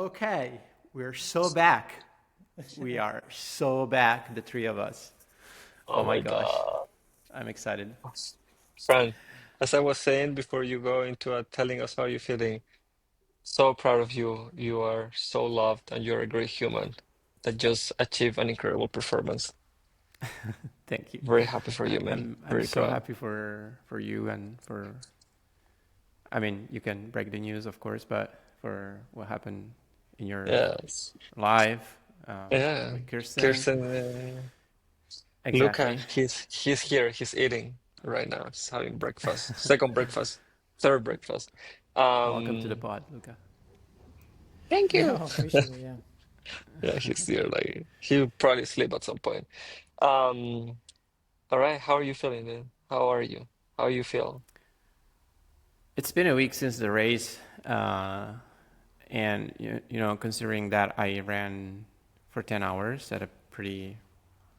Okay, we're so back. We are so back, the three of us. Oh Oh my my gosh, God. I'm excited. Fran, as I was saying before you go into telling us how you're feeling, so proud of you. You are so loved and you're a great human that just achieved an incredible performance. Thank you. Very happy for you, man. I'm Very so proud. happy for you and for. I mean, you can break the news, of course, but for what happened in your Yes. life Yeah. with Kirsten. Kirsten, Luca, Exactly. he's here. He's eating right now. He's having breakfast. Second breakfast. Third breakfast. Welcome to the Um, pod, Luca. Thank Yeah, you. appreciate it. Yeah. Yeah, he's here. Like he'll probably sleep at some point. Um, all right. How are you feeling, man? How are you? How you feel? It's been a week since the race, and considering that I ran for 10 hours at a pretty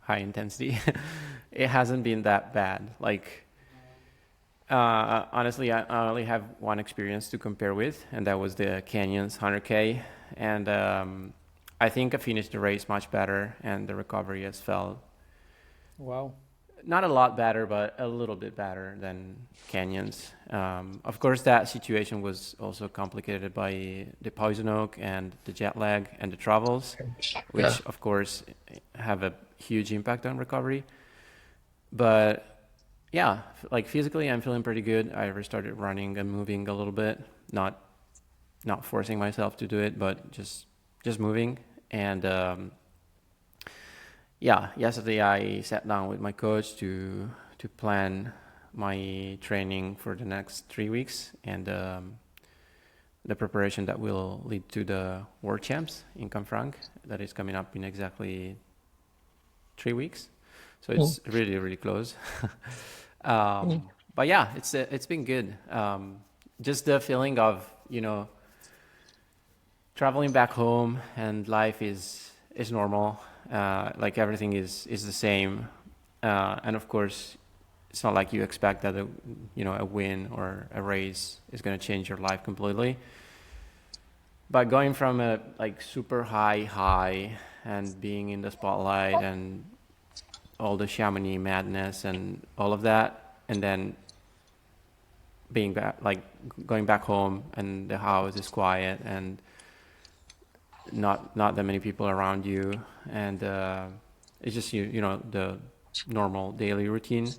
high intensity, it hasn't been that bad. Like, honestly, I only have one experience to compare with, and that was the Canyons 100K. And I think I finished the race much better, and the recovery has felt Wow. not a lot better, but a little bit better than Canyons. Of course, that situation was also complicated by the poison oak and the jet lag and the travels, Yeah. which of course have a huge impact on recovery. But yeah, like physically, I'm feeling pretty good. I restarted running and moving a little bit, not not forcing myself to do it, but just moving. And yeah, yesterday I sat down with my coach to plan my training for the next 3 weeks and the preparation that will lead to the World Champs in Canfranc that is coming up in exactly 3 weeks. So Mm, it's really really close. mm, But yeah, it's been good. Just the feeling of traveling back home and life is normal. Like everything is the same, and of course, it's not like you expect that a win or a race is going to change your life completely. But going from a like super high and being in the spotlight and all the Chamonix madness and all of that, and then being back like going back home and the house is quiet and not that many people around you, and it's just the normal daily routine.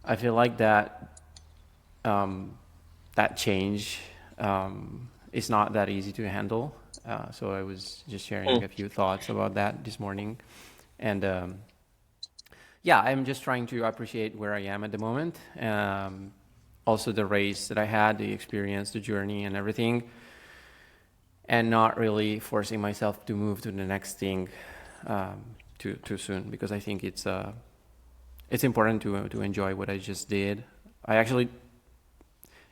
I feel like um, that change is not that easy to handle. So I was just sharing mm. a few thoughts about that this morning, and yeah, I'm just trying to appreciate where I am at the moment. Also, the race that I had, the experience, the journey, and everything, and not really forcing myself to move to the next thing too soon, because I think it's important to enjoy what I just did. I actually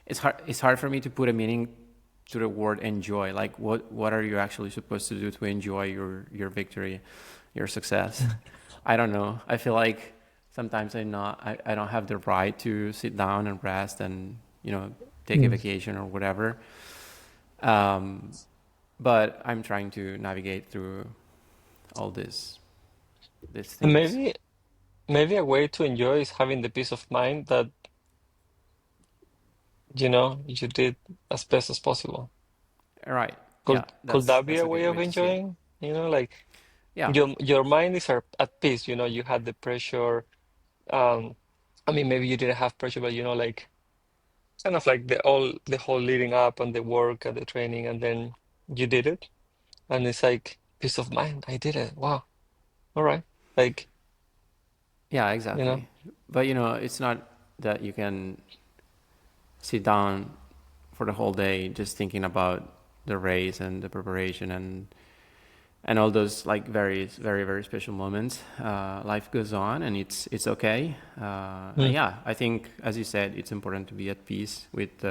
it's hard for me to put a meaning to the word enjoy. Like what are you actually supposed to do to enjoy your victory, your success? I don't know. I feel like sometimes I don't have the right to sit down and rest and take a Mm. vacation or whatever. Um, but I'm trying to navigate through all these And things. maybe a way to enjoy is having the peace of mind that you did as best as possible. All right. Yeah, Could that's that be that's a a way good of way to see it. enjoying? Like Yeah. your mind is at peace. You had the pressure. Um, I mean, maybe you didn't have pressure, but like kind of like the whole leading up and the work and the training, and then you did it, and it's like peace of mind. I did it. Wow. All right. Like, Yeah, you know. exactly. But it's not that you can sit down for the whole day just thinking about the race and the preparation and all those like very very very special moments. Life goes on and it's okay. And Mm, yeah, I think as you said, it's important to be at peace with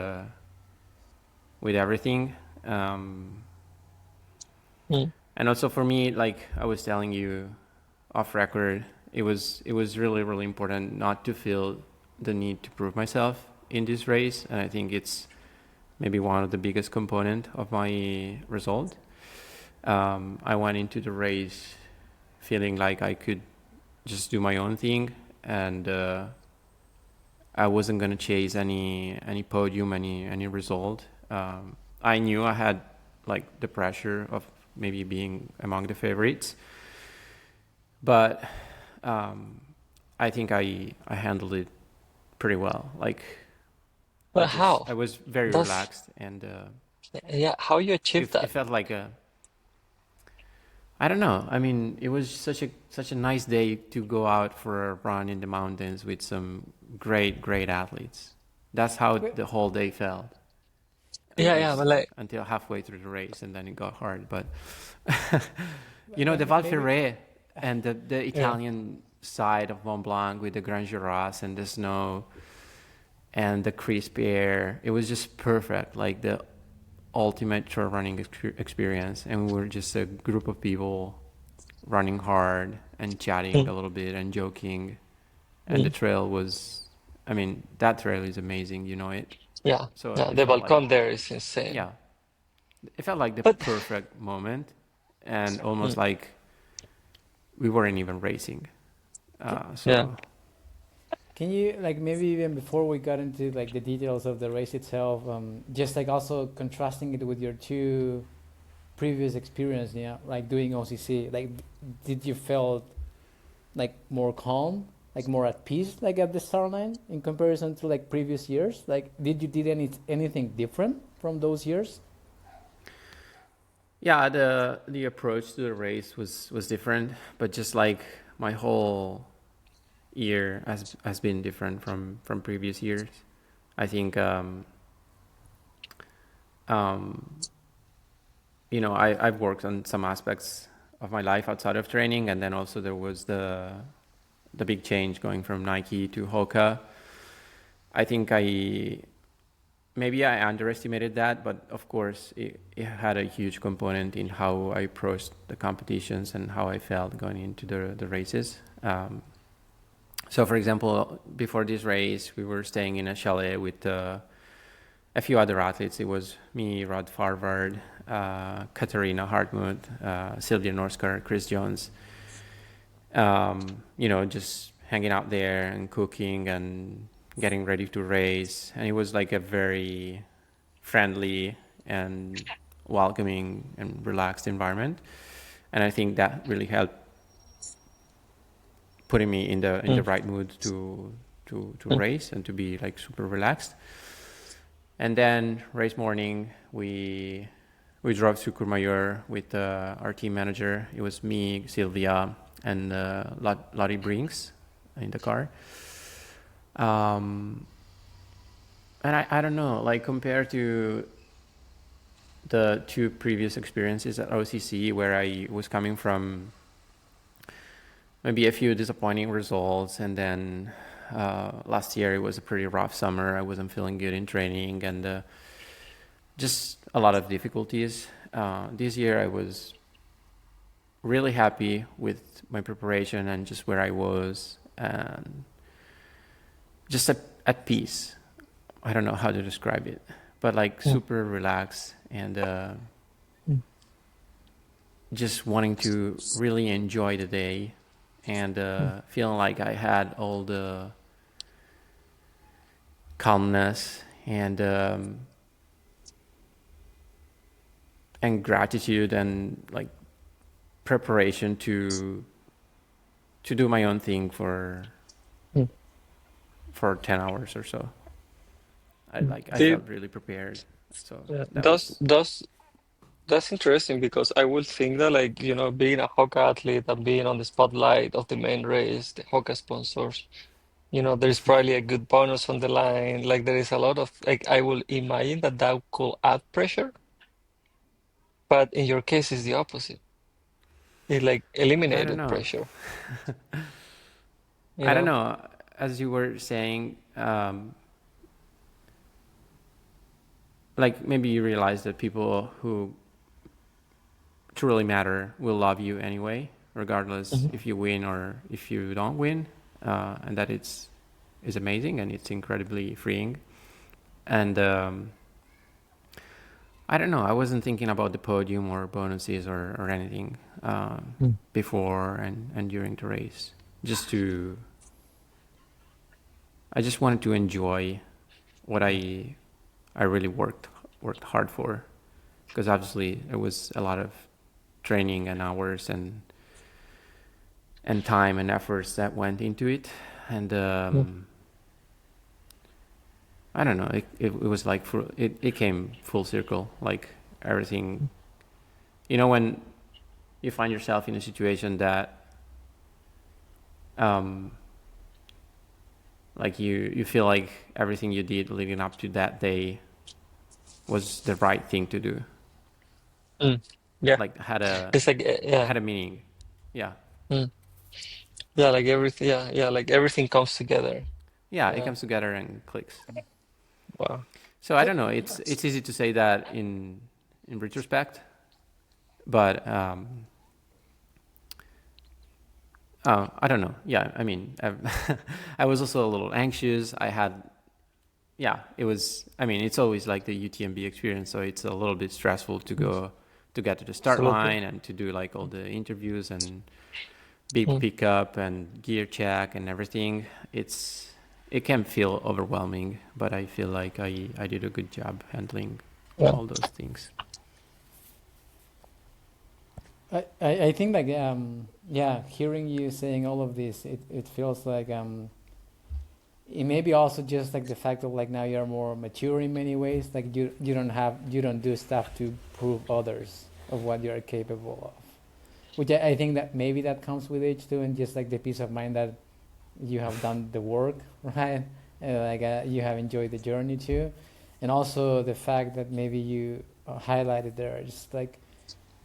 everything. Um, mm, and also for me, like I was telling you off record, it was really really important not to feel the need to prove myself in this race, and I think it's maybe one of the biggest component of my result. I went into the race feeling like I could just do my own thing, and I wasn't gonna chase any podium, any result. I knew I had like the pressure of maybe being among the favorites, but I think I handled it pretty well. Like But how? I was very That's relaxed, and yeah, how you achieve it that? felt like a, I don't know. I mean, it was such a nice day to go out for a run in the mountains with some great athletes. That's how But the whole day felt. At Yeah, least but like until halfway through the race, and then it got hard. But the Val maybe Ferret and the yeah, Italian side of Mont Blanc with the Grand Juras and the snow and the crisp air, it was just perfect. Like the ultimate trail running experience, and we were just a group of people running hard and chatting mm, a little bit and joking. And the mm, trail was, I mean, that trail is amazing, it. yeah, So yeah. it The felt like, balcony there is insane. yeah, it felt like the But perfect moment, and almost mm, like we weren't even racing. ca- yeah, So can you like maybe even before we got into like the details of the race itself, just like also contrasting it with your two previous experience, yeah, like doing OCC, like did you feel like more calm, like more at peace, like at the start line in comparison to like previous years? Like, did you did anything different from those years? yeah, the approach to the race was different, but just like my whole year has been different from previous years. I think um, I've worked on some aspects of my life outside of training, and then also there was the big change going from Nike to Hoka. I think maybe I underestimated that, but of course it had a huge component in how I approached the competitions and how I felt going into the races. So for example, before this race, we were staying in a chalet with a few other athletes. It was me, Rod Farvard, Katarina Hartmut, Sylvia Norskar, Chris Jones. Just hanging out there and cooking and getting ready to race. And it was like a very friendly and welcoming and relaxed environment. And I think that really helped putting me in the mm, right mood to mm, race and to be like super relaxed. And then race morning, we drove to Courmayeur with our team manager. It was me, Sylvia, and Lottie Brinks in the car. Um, and I don't know, like compared to the two previous experiences at OCC, where I was coming from maybe a few disappointing results, and then last year it was a pretty rough summer. I wasn't feeling good in training, and just a lot of difficulties. This year I was really happy with my preparation and just where I was, and just at peace. I don't know how to describe it, but like mm, super relaxed and mm, just wanting to really enjoy the day, and mm, feeling like I had all the calmness and gratitude and like preparation to do my own thing mm, for 10 hours or so. mm. I Did felt really prepared. So yeah, that was, that's interesting because I would think that like, being a Hoka athlete and being on the spotlight of the main race, the Hoka sponsors, there's probably a good bonus on the line. Like there is a lot of like I will imagine that that could add pressure, but in your case it's the opposite. It like I don't eliminated know. pressure, you I don't know? know. As you were saying, like maybe you realize that people who truly matter will love you anyway, regardless Mhm. if you win or if you don't win, and that is amazing and it's incredibly freeing. And I don't know. I wasn't thinking about the podium or bonuses or anything Mm. before and during the race. I just wanted to enjoy what I really worked hard for, because obviously it was a lot of training and hours and time and efforts that went into it, and I don't know. It was like it came full circle, like everything. You know, when you find yourself in a situation that like you feel like everything you did leading up to that day was the right thing to do, Mm. Yeah, like had it's like yeah. a meaning. Yeah. Mm. Yeah, like everything. Yeah, yeah, like everything comes together. Yeah, it Yeah. comes together and clicks. Wow. So I don't know. It's easy to say that in retrospect, but I don't know. Yeah, I mean, I was also a little anxious. Yeah, it was. I mean, it's always like the UTMB experience, so it's a little bit stressful to go to get to the start Absolutely. line and to do like all the interviews and big Mm. pickup and gear check and everything. It can feel overwhelming, but I feel like I did a good job handling Yeah. all those things. I think like yeah, hearing you saying all of this, it feels like it may be also just like the fact of like now you're more mature in many ways. Like you don't do stuff to prove others of what you're capable of. Which I think that maybe that comes with age too, and just like the peace of mind that you have done the work, right? You have enjoyed the journey too, and also the fact that maybe you highlighted there, just like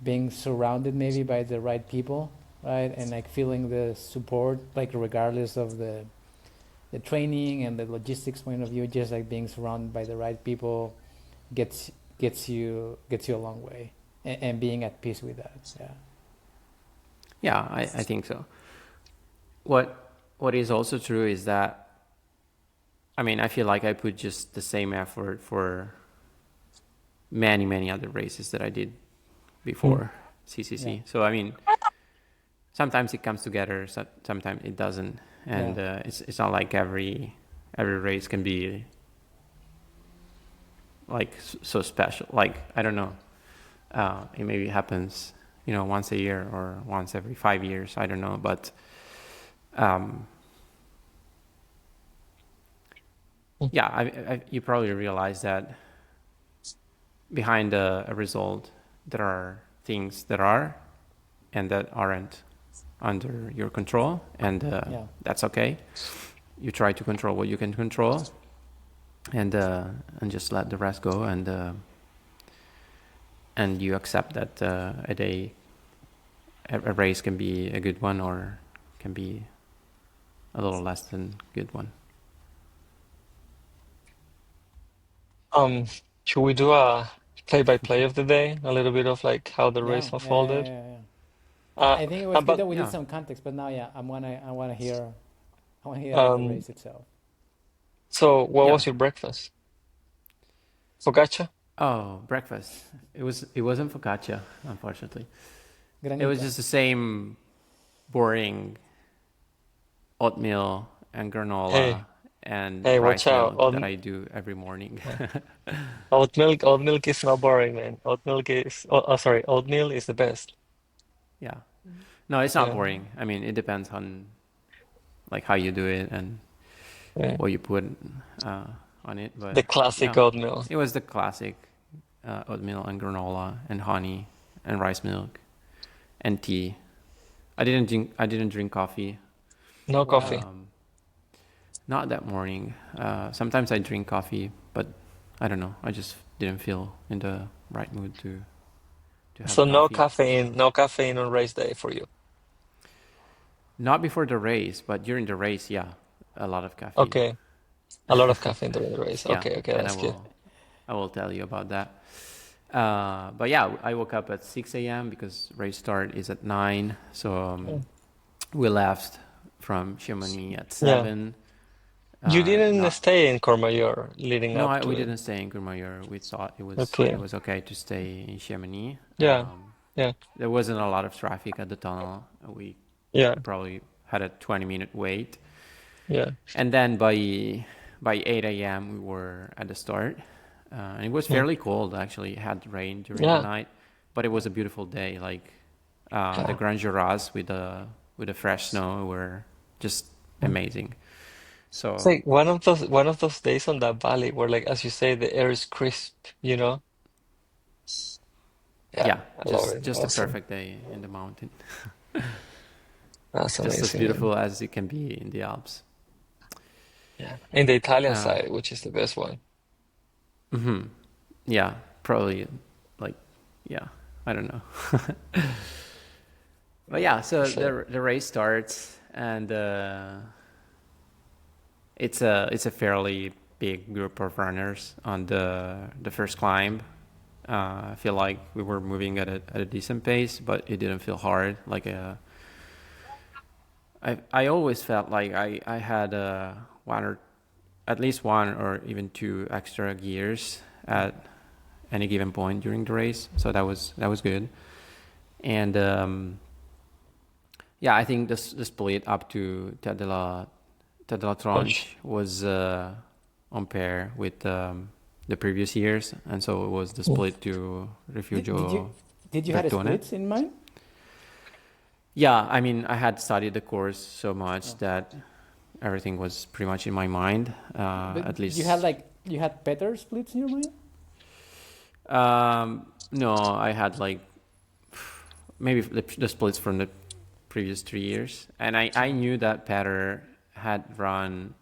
being surrounded maybe by the right people, right? And like feeling the support, like regardless of the training and the logistics point of view, just like being surrounded by the right people gets gets you a long way, and being at peace with that. Yeah. Yeah, I think so. What is also true is that, I mean, I feel like I put just the same effort for many other races that I did before CCC. Yeah. So I mean, sometimes it comes together, sometimes it doesn't, and Yeah. it's not like every race can be like so special. Like, I don't know, it maybe happens, you know, once a year or once every 5 years. I don't know, but yeah, you probably realize that behind a result, there are things that are and that aren't under your control, and Yeah. that's okay. You try to control what you can control, and just let the rest go, and you accept that a race can be a good one or can be a little less than good one. Should we do a play-by-play of the day? A little bit of like how the Yeah. race Yeah. Yeah. unfolded. Yeah. Yeah. Uh, I think it was good but that we did Yeah. some context, but now, yeah, I want to hear about the um, race itself. so what Yeah. was your breakfast? Focaccia? Oh, breakfast. It wasn't focaccia, unfortunately. It was Granita. just the same boring oatmeal and Hey, granola and hey, watch rice out. milk that I do every morning. Yeah. Oat milk is not boring, man. Oatmeal is the best. Yeah. No, it's not Yeah, boring. I mean, it depends on like how you do it and yeah. what you put uh, on it. But The classic yeah, oatmeal. it was the classic oatmeal and granola and honey and rice milk and tea. I didn't drink coffee. No coffee. Wow. Not that morning. Sometimes I drink coffee, but I don't know. I just didn't feel in the right mood to have So coffee. no caffeine on race day for you. Not before the race, but during the race, yeah, a lot of caffeine. Okay, a lot of caffeine during the race. Yeah, Okay, okay, and that's good. I will tell you about that. But yeah, I woke up at 6 a.m. because race start is at 9. So Mm. we left from Chamonix at Yeah. 7. You didn't Not stay in Courmayeur leading No, up to we it. didn't stay in Courmayeur. We thought it Okay. was okay to stay in Chamonix. Yeah. Yeah. There wasn't a lot of traffic at the tunnel. We Yeah. probably had a 20-minute wait, Yeah. and then by 8 a.m. we were at the start, and it was Mm. fairly cold. Actually, it had rain during the Yeah. night, but it was a beautiful day. Like the Yeah. Grand Juras with the fresh snow were just Mm. amazing. It's So like one of those days on that valley where, like, as you say, the air is crisp, you know? Yeah, yeah, I love it. just a Awesome. perfect day in the mountain. That's Just as amazing, man. beautiful as it can be in the Alps. Yeah. And the Italian Uh, side, which is the best one. hmm Yeah, probably like, yeah, I don't know. But yeah, so So, the race starts, and it's a fairly big group of runners on the first climb. I feel like we were moving at a decent pace, but it didn't feel hard. I always felt like I had one or at least one or even two extra gears at any given point during the race, so that was good. And yeah, I think the split up to Tête de la gosh. Tronche was on pair with the previous years, and so it was the Mm. split to Did you Refugio had a Bertone. splits in mind? Yeah, I mean, I had studied the course so much Oh. that everything was pretty much in my mind, But at you had least. like you had better splits in your mind? No, I had like maybe the splits from the previous 3 years, and I knew that Petter had run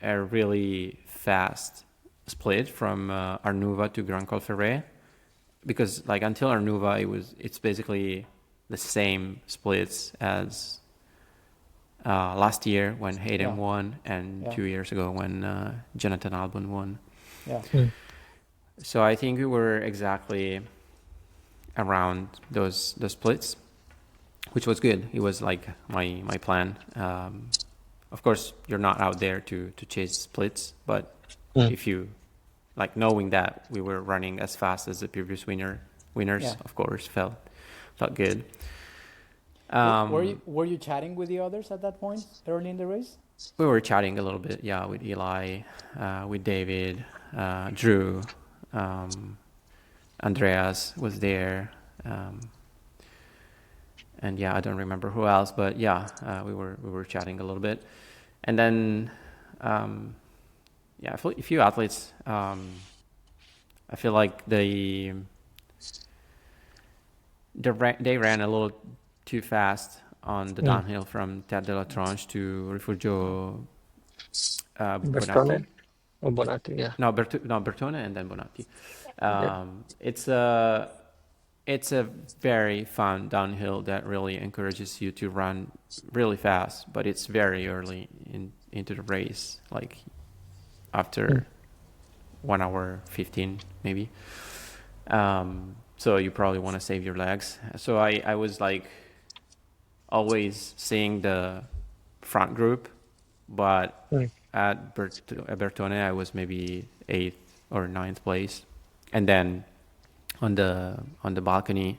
a really fast split from Arnuva to Grand Col Ferret, because like until Arnuva it's basically the same splits as last year when Hayden Yeah, won, and yeah, 2 years ago when Jonathan Albon won. yeah. Mm. So I think we were exactly around those splits, which was good. It was like my plan. Of course, you're not out there to chase splits, but Mm. if you like knowing that we were running as fast as the previous winners, Yeah. of course, felt good. Were you chatting with the others at that point early in the race? We were chatting a little bit, yeah, with Eli, with David, Drew, Andreas was there, and yeah, I don't remember who else, but yeah, we were chatting a little bit, and then yeah, a few athletes. I feel like they ran a little too fast on the Mm. downhill from Tête de la Tronche to Refugio Bonatti. Bertone or Bonatti, yeah. No, Bertone and then Bonatti. Yeah. It's a very fun downhill that really encourages you to run really fast, but it's very early into the race, like after Mm. 1 hour 15 maybe. So you probably want to save your legs. So I was like always seeing the front group, but Mm. at Bertone I was maybe 8th or 9th place, and then on the balcony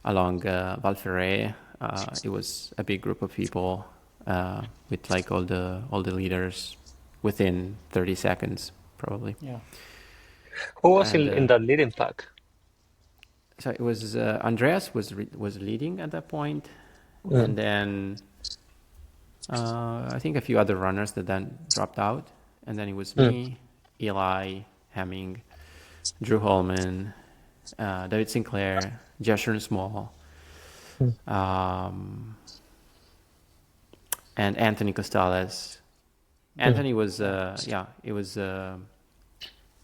along Val Ferret, it was a big group of people with like all the leaders within 30 seconds probably. Yeah. Who was And in that leading pack? so it was Andreas was leading at that point, Mm. and then I think a few other runners that then dropped out, and then it was Mm. me, Eli, Hemming, Drew Holman, David Sinclair, Joshua Small, Mm. and Anthony Costales. Anthony was it was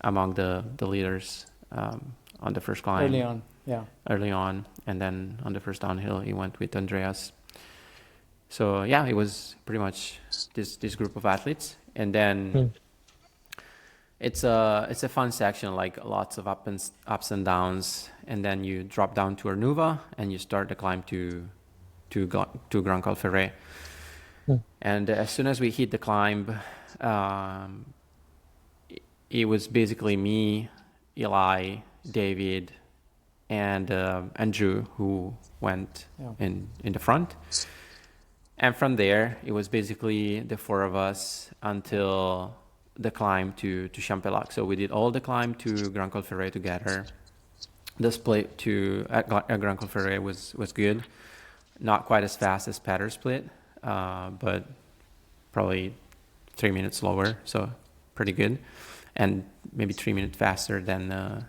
among the leaders on the first climb Early on. Yeah. early on, and then on the first downhill he went with Andreas. So yeah, it was pretty much this group of athletes, and then Mm. it's a fun section, like lots of ups and downs, and then you drop down to Arnuva and you start the climb to Grand Col Ferret. Mm. And as soon as we hit the climb, it was basically me, Eli, David, and Drew who went in the front. And from there, it was basically the four of us until the climb to Champe-Lac. So we did all the climb to Grand Col Ferret together. The split to at Grand Col Ferret was good. Not quite as fast as Patter split, but probably 3 minutes slower, so pretty good. And maybe 3 minutes faster than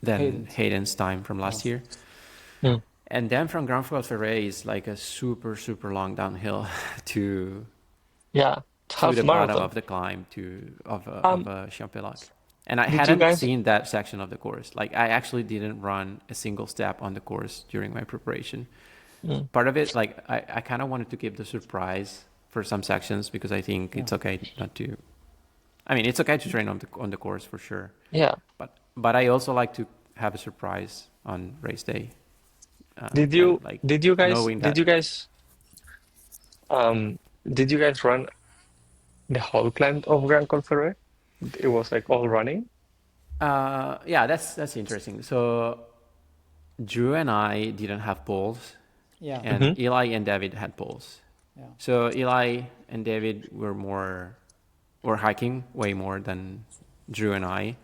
Hayden's time from last year. Mm. And then from Grand Col Ferret is like a super, super long downhill to Yeah, half the marathon. bottom of the climb of Champe-Lac. And I Did you hadn't guys- seen that section of the course. Like I actually didn't run a single step on the course during my preparation. Part of it, like I kind of wanted to keep the surprise for some sections because I think it's okay not to. I mean, it's okay to train on the course for sure. Yeah. But I also like to have a surprise on race day. Did you guys run the whole climb of Grand Col Ferret? It was like all running. Yeah, that's interesting. So Drew and I didn't have poles, Yeah. and Eli and David had poles. Yeah. So Eli and David were hiking way more than Drew and I.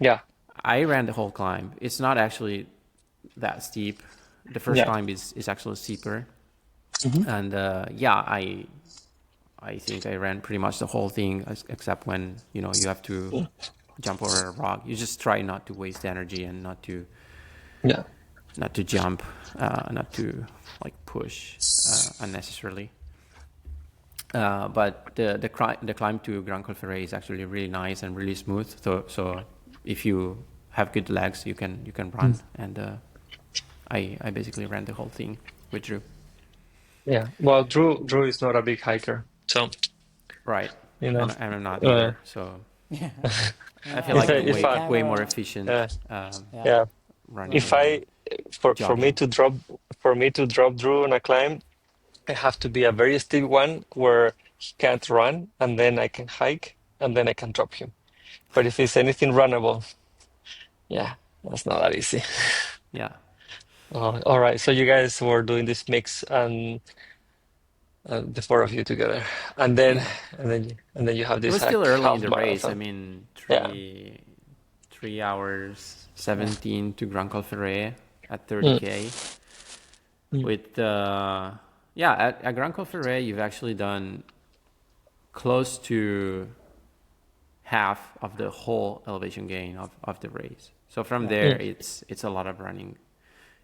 Yeah. I ran the whole climb. It's not actually that steep. The first climb is actually steeper. And I think I ran pretty much the whole thing except when, you have to jump over a rock. You just try not to waste energy and not to jump, not to like push unnecessarily. But the climb to Grand Col Ferret is actually really nice and really smooth. So if you have good legs, you can run. And I basically ran the whole thing with Drew. Yeah. Well, Drew is not a big hiker, so Right. you know. And I'm not either. So Yeah. I feel like If I'm way more efficient. Yeah. Running. If I for me jogging. to drop Drew on a climb, I have to be a very steep one where he can't run, and then I can hike, and then I can drop him. But if it's anything runnable, yeah, that's not that easy. Yeah. All right. So you guys were doing this mix, and the four of you together, and then you have It this was still early half in the race. I marathon. mean, Yeah. 3 hours 17 to Grand Col Ferret at 30K. With at Grand Col Ferret, you've actually done close to half of the whole elevation gain of the race. So from there, it's a lot of running.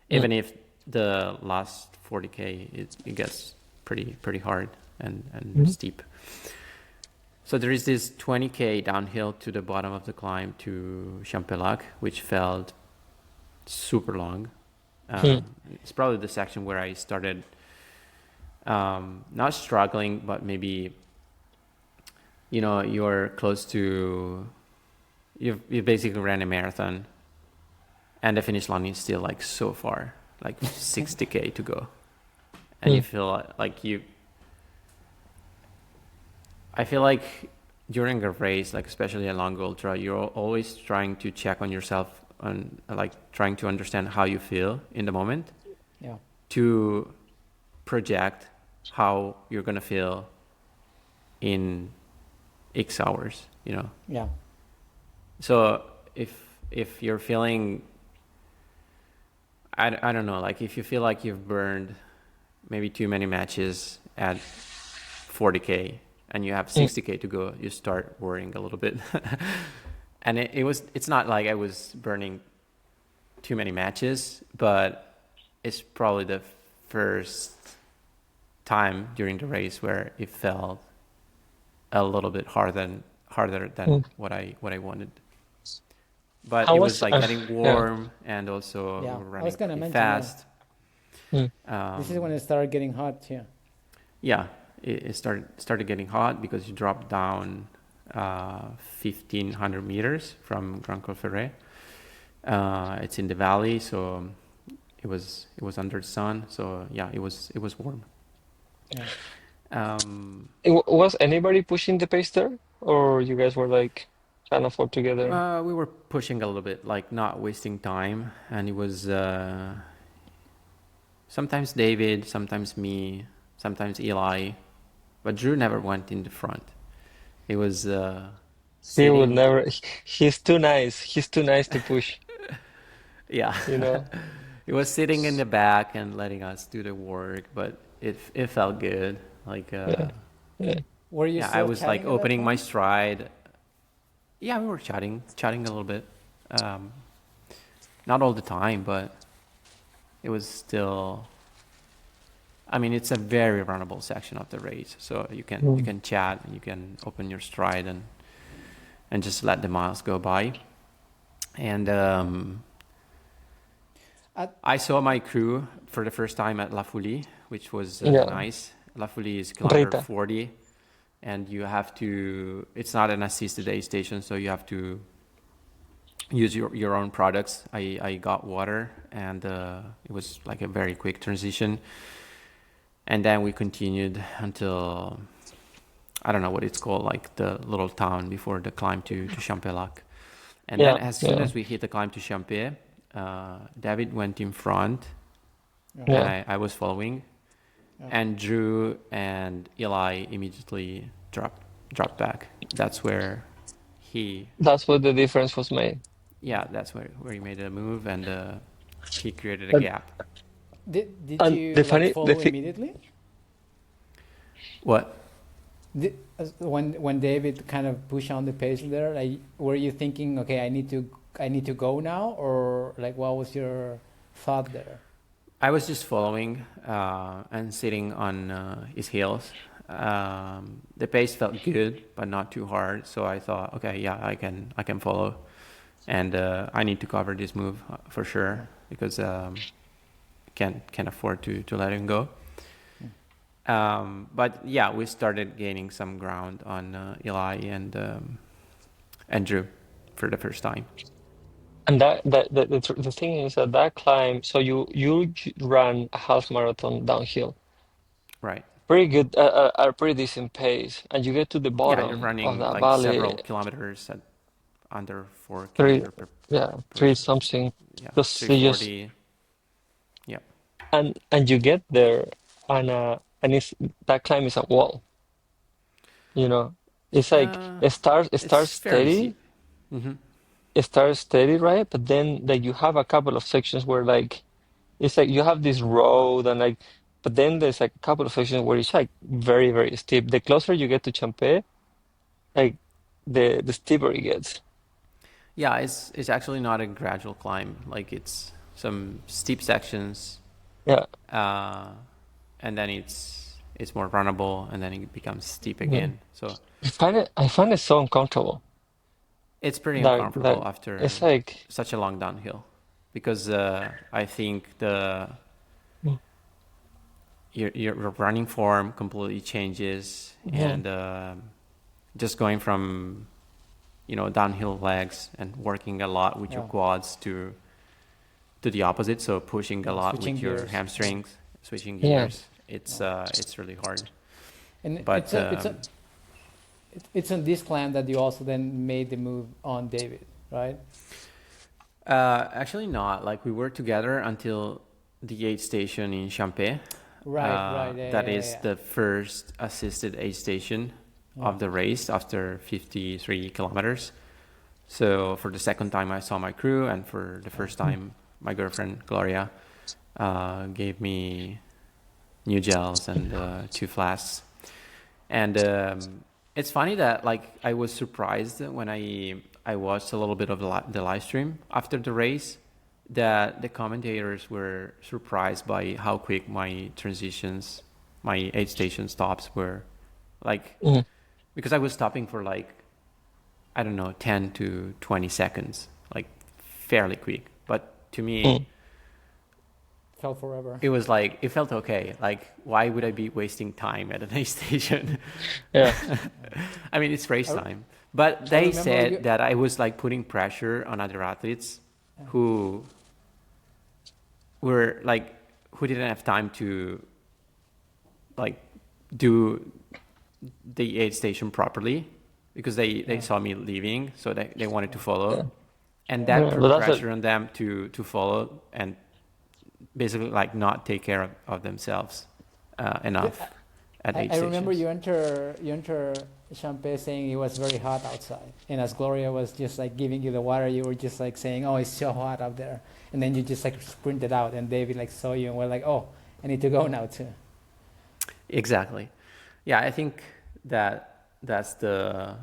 Even if the last 40K it gets pretty hard and steep. So there is this 20K downhill to the bottom of the climb to Champe-Lac, which felt super long. It's probably the section where I started not struggling, but maybe you're close to you basically ran a marathon, and the finish line is still like so far, like 60K to go, and you feel like I feel like during a race, like especially a long ultra, you're always trying to check on yourself and like trying to understand how you feel in the moment to project how you're gonna feel in X hours, Yeah. So if you're feeling, I don't know, like if you feel like you've burned maybe too many matches at 40K and you have 60K to go, you start worrying a little bit. And it's not like I was burning too many matches, but it's probably the first time during the race where it felt a little bit harder than what I wanted. But it was like getting warm and also running pretty fast. This is when it started getting hot too. Yeah, it started getting hot because you dropped down 1,500 meters from Grand Col Ferret. It's in the valley, so it was under the sun. So yeah, it was warm. Yeah. Was anybody pushing the pace there, or you guys were like kind of all together? We were pushing a little bit, like not wasting time, and it was sometimes David, sometimes me, sometimes Eli, but Drew never went in the front. He was He would sitting, never. He's too nice. He's too nice to push, yeah, you know? he was sitting in the back and letting us do the work, but it felt good. Like Yeah. Yeah. Were you yeah, I still was like chatting at that opening my point? stride. Yeah, we were chatting a little bit. Um, Not all the time, but it was still. I mean, it's a very runnable section of the race, so you Mm. can chat and you can open your stride and just let the miles go by. And At, I saw my crew for the first time at La Folie, which was Yeah. nice. La Folie is kilometer Rita. 40, and you have to. It's not an assisted aid station, so you have to use your own products. I got water, and it was like a very quick transition. And then we continued until I don't know what it's called, like the little town before the climb to Champe-Lac. And then Yeah. as soon Yeah. as we hit the climb to Champe, David went in front, yeah, and Yeah. I was following, yeah. and Drew and Eli immediately dropped back. That's where he, That's what the difference was made. yeah, that's where he made a move, and he created a And gap. Did and the you like funny the follow thing. immediately? What? When David kind of pushed on the pace there, like were you thinking, okay, I need to go now, or like what was your thought there? I was just following and sitting on his heels. The pace felt good, but not too hard. So I thought, okay, yeah, I can follow, and I need to cover this move for sure because can't afford to let him go. But yeah, we started gaining some ground on Eli and Drew for the first time. And the thing is that that climb, so you run a half marathon downhill, Right. pretty good, a pretty decent pace, and you get to the Yeah, you're bottom of running that like valley, several kilometers at under 4 three, kilometer yeah, per three something, yeah, just you just 340. Yeah. and you get there, and it's that climb is a wall, you know. It's like Uh, it it's starts fairly steady, steep. Hmm. right? But then like you have a couple of sections where like it's like you have this road and like, but then there's like a couple of sections where it's like very, very steep. The closer you get to Champe, like the steeper it gets. Yeah, it's actually not a gradual climb. Like it's some steep sections, Yeah. uh, and then it's more runnable, and then it becomes steep Yeah. again. So I find it so uncomfortable. it's pretty That uncomfortable after it's like such a long downhill, because I think the your running form completely changes, yeah, and just going from downhill legs and working a lot with your Yeah, quads to the opposite, so pushing a yeah, lot switching with your gears. Yeah, hamstrings, switching yeah. gears. It's yeah. it's really hard. And But it's on this climb that you also then made the move on David, right? actually not. Like we were together until the aid station in Champe. Right, right, yeah, That yeah, is yeah, the first assisted aid station yeah. of the race after 53 kilometers. So for the second time, I saw my crew, and for the first time, my girlfriend Gloria gave me new gels and 2 flasks. And it's funny that like I was surprised when I watched a little bit of the live stream after the race, that the commentators were surprised by how quick my transitions, my aid station stops were, like, Mm, because I was stopping for like, I don't know, 10 to 20 seconds, like fairly quick. But to me, mm. Felt forever. it was like, it felt okay. Like, why would I be wasting time at an aid station? Yeah. I mean, it's race I, time. But I they remember you. said that I was like putting pressure on other athletes who were like, who didn't have time to like do the aid station properly because they saw me leaving, so they wanted to follow, and that Yeah, put but that's a pressure on them to follow and basically like not take care of themselves enough at aid I remember stations. you enter Champe saying it was very hot outside, and as Gloria was just like giving you the water, you were just like saying, "Oh, it's so hot up there," and then you just like sprinted out, and David like saw you and were like, "Oh, I need to go now too." Exactly. Yeah, I think that's the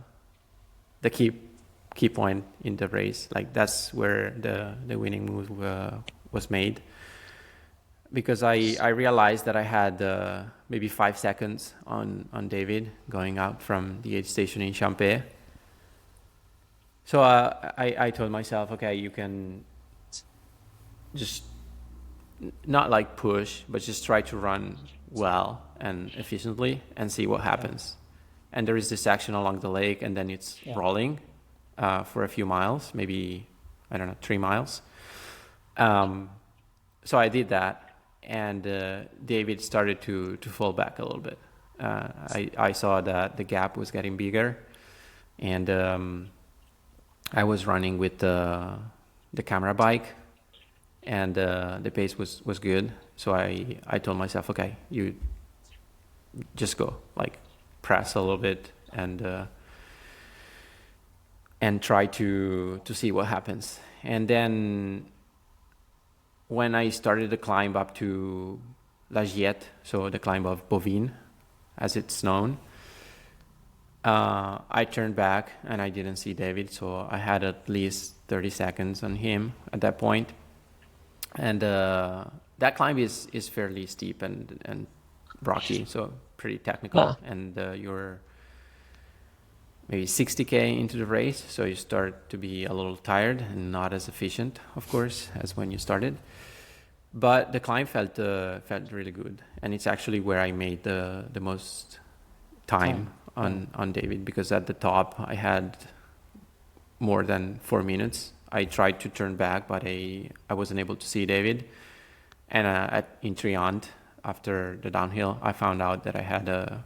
key point in the race. Like that's where the winning move was made, because I realized that I had maybe 5 seconds on David going out from the aid station in Champe. So I told myself, okay, you can just not like push, but just try to run well and efficiently and see what happens. And there is this section along the lake, and then it's rolling for a few miles, maybe, I don't know, 3 miles. So I did that, and David started to fall back a little bit. I saw that the gap was getting bigger, and I was running with the camera bike, and the pace was good. So I told myself, okay, you just go, like press a little bit and try to see what happens. And then when I started the climb up to La Giette, so the climb of Bovine, as it's known, I turned back and I didn't see David, so I had at least 30 seconds on him at that point. And that climb is fairly steep and rocky, so pretty technical. And you're maybe 60K into the race, so you start to be a little tired and not as efficient, of course, as when you started. But the climb felt really good, and it's actually where I made the most time on David, because at the top I had more than 4 minutes. I tried to turn back, but I wasn't able to see David. And in Triant, after the downhill, I found out that I had a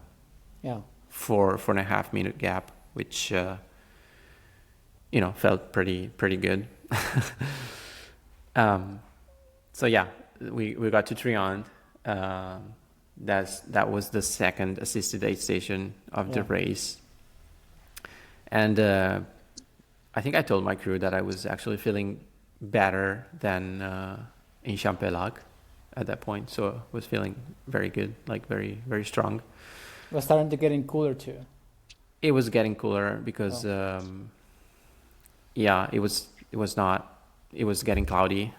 4.5 minute gap, which felt pretty good. So yeah, we got to Triant. That was the second assisted aid station of the race, and I think I told my crew that I was actually feeling better than in Champe-Lac at that point. So I was feeling very good, like very, very strong. It was starting to getting cooler too. It was getting cooler because, it was getting cloudy.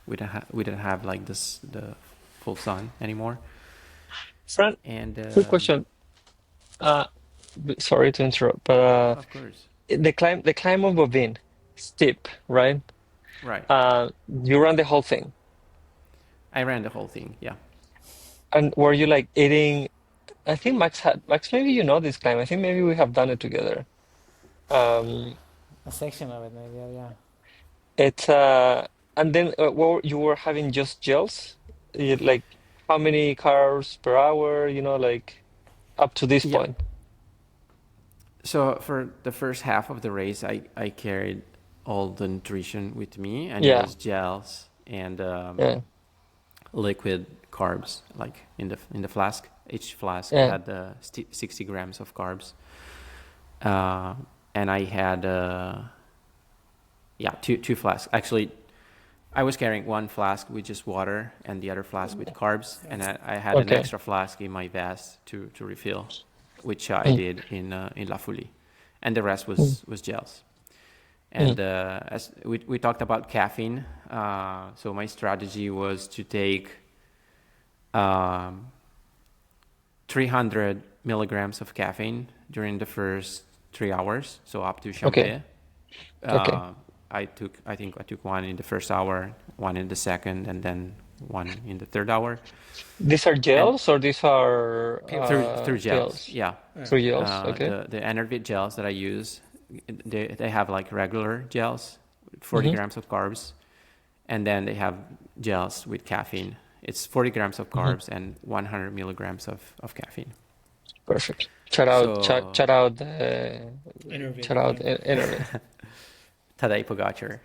We didn't have like the full sun anymore. Fran, And quick question. Sorry to interrupt, but of course, the climb of Bovine, steep, right? right. You ran the whole thing, I ran the whole thing. Yeah. and were you like eating? I think Max. Maybe you know this climb. I think maybe we have done it together. Um, A section of it, maybe. Yeah. it's and then you were having just gels, like how many carbs per hour? Like up to this Yeah. point. So for the first half of the race, I carried all the nutrition with me, and it was gels and liquid carbs, like in the flask. Each flask had 60 grams of carbs, and I had two flasks. Actually, I was carrying one flask with just water and the other flask with carbs, and I had an extra flask in my vest to refill, which I did in La Folie, and the rest was gels. And as we talked about caffeine, so my strategy was to take 300 milligrams of caffeine during the first 3 hours, so up to Champe. I think I took one in the first hour, one in the second, and then one in the third hour. These are gels, or these are through gels? pills? Yeah. Through gels. Okay. The Enervit gels that I use, they have like regular gels, 40 grams of carbs, and then they have gels with caffeine It's 40 grams of carbs and 100 milligrams of caffeine. Perfect. Shout out, So shout out, Innervate, shout out, yeah. Innovate. Tadej Pogacar.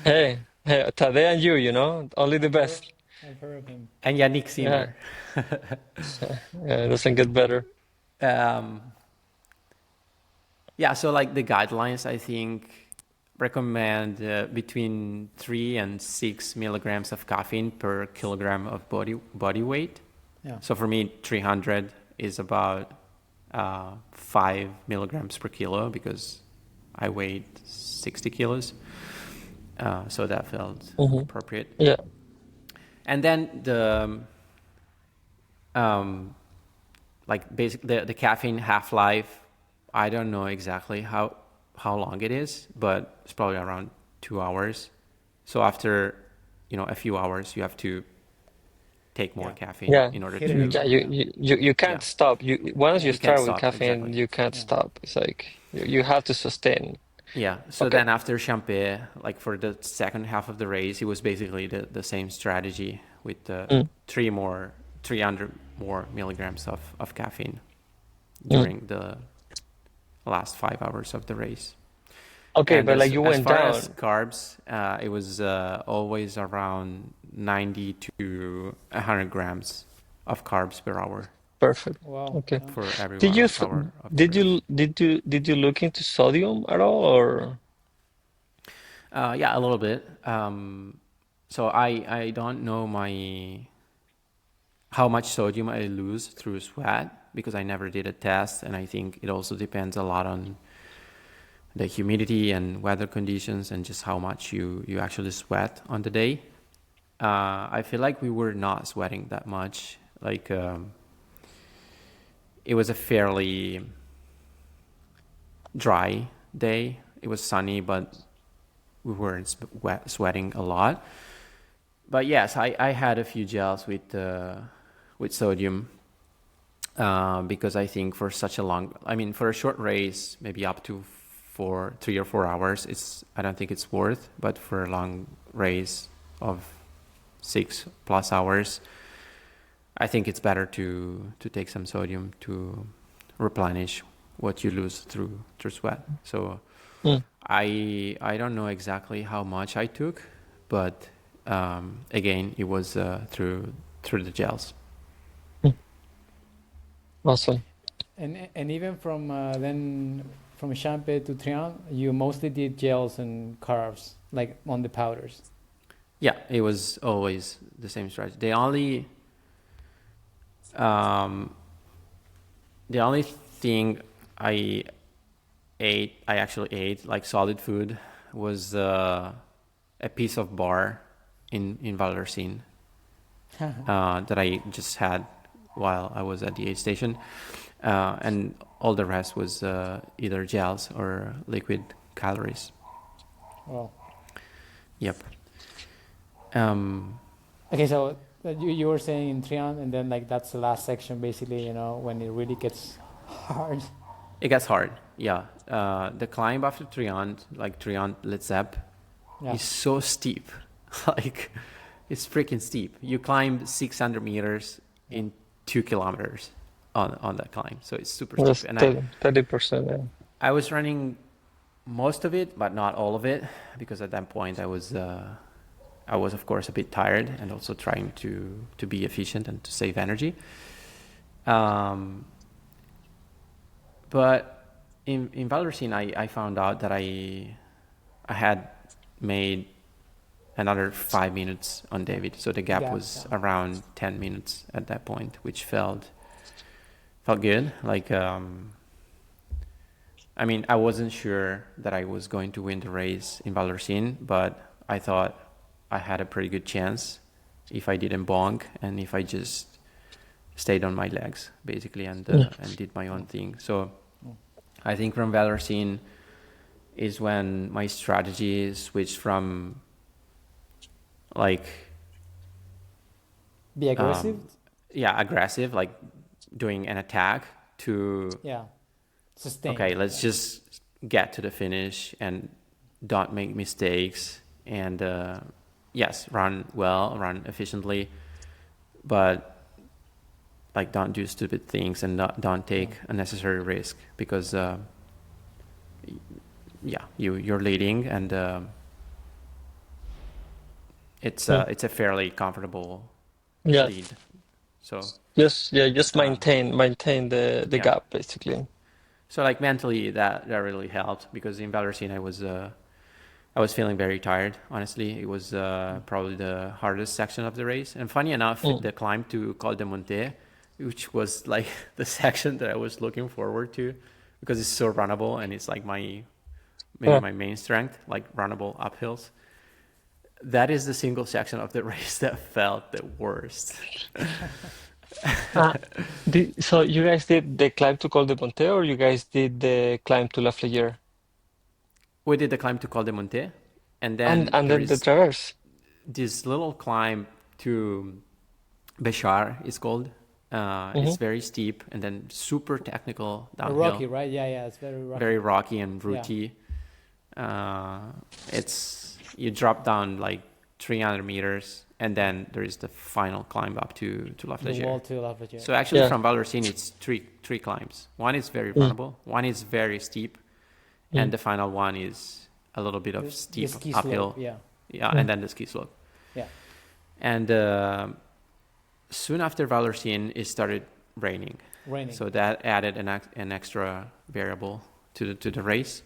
Hey, hey, Tadej and you, only the best. I've heard of him. And Yannick Yeah, Sinner. yeah, it doesn't get better. Um, yeah, so like the guidelines, I think, recommend between 3 and 6 milligrams of caffeine per kilogram of body weight. Yeah. So for me, 300 is about 5 milligrams per kilo because I weighed 60 kilos. So that felt appropriate. Yeah. And then like basically the caffeine half-life, I don't know exactly how long it is, but it's probably around 2 hours. So after, a few hours, you have to take more caffeine Yeah. in order Hit to. it Yeah, you can't Yeah. stop. Once you You can't start with stop, caffeine, exactly. you can't Yeah. stop. It's like you have to sustain. Yeah. So Okay. then after Champe, like for the second half of the race, it was basically the same strategy with 300 more milligrams of caffeine during the last 5 hours of the race. Okay, And but like you as went far down. as carbs, it was always around 90 to 100 grams of carbs per hour Perfect. Wow. Okay. Yeah. for every Did 1 you hour of the did race. you did you look into sodium at all or? Yeah, a little bit. So I don't know how much sodium I lose through sweat because I never did a test, and I think it also depends a lot on the humidity and weather conditions and just how much you actually sweat on the day. I feel like we were not sweating that much. Like it was a fairly dry day. It was sunny, but we weren't sweating a lot. But yes, I had a few gels with sodium because I think for for a short race, maybe up to 3 or 4 hours, I don't think it's worth. But for a long race of 6+ hours, I think it's better to take some sodium to replenish what you lose through sweat. So I don't know exactly how much I took, but again, it was through the gels. Awesome. And even from then from Champe to Trian, you mostly did gels and carbs, like on the powders. Yeah, it was always the same strategy. The only thing I actually ate like solid food was a piece of bar in Valorcine that I just had while I was at the aid station, and all the rest was either gels or liquid calories. Wow. Yep. Okay, so you were saying in Trian, and then like that's the last section, basically, when it really gets hard. It gets hard, yeah. The climb after Trian, like Trian Letzep, is so steep. Like, it's freaking steep. You climb 600 meters in 2 kilometers on that climb, so it's super steep. That's And 30%. Yeah. I was running most of it, but not all of it, because at that point I was of course a bit tired and also trying to be efficient and to save energy. But in Valorcine, I found out that I had made another 5 minutes on David, so the gap was around 10 minutes at that point, which felt good. Like I wasn't sure that I was going to win the race in Valorcine, but I thought I had a pretty good chance if I didn't bonk and if I just stayed on my legs, basically, and did my own thing. So I think from Valorcine is when my strategy switched from like be aggressive. Aggressive, like doing an attack, to sustain. Okay, let's just get to the finish and don't make mistakes, and yes, run well, run efficiently, but like don't do stupid things and don't take unnecessary risk because you're leading and it's a fairly comfortable Yeah. lead. So Just uh, maintain the yeah. gap basically. So like mentally that really helped because in Valencine I was feeling very tired. Honestly, it was probably the hardest section of the race. And funny enough, the climb to Col de Monte, which was like the section that I was looking forward to because it's so runnable and it's like maybe my main strength, like runnable uphills. That is the single section of the race that felt the worst. Uh, so you guys did the climb to Col de Monte, or you guys did the climb to La Flégère? We did the climb to Col de Monte, and And then and there then the is traverse. this little climb to Béchar is called. It's very steep and then super technical downhill. Rocky, right? Yeah, it's very rocky. Very rocky and rooty. You drop down like 300 meters and then there is the final climb up to La The wall Flégère. to La Flégère. So actually Yeah. from Valencine it's three climbs. One is very runnable, one is very steep, and the final one is a little bit of steep the ski uphill. slope, Yeah, and then the ski slope. yeah. And soon after Valencine, it started raining. So that added an extra variable to the race.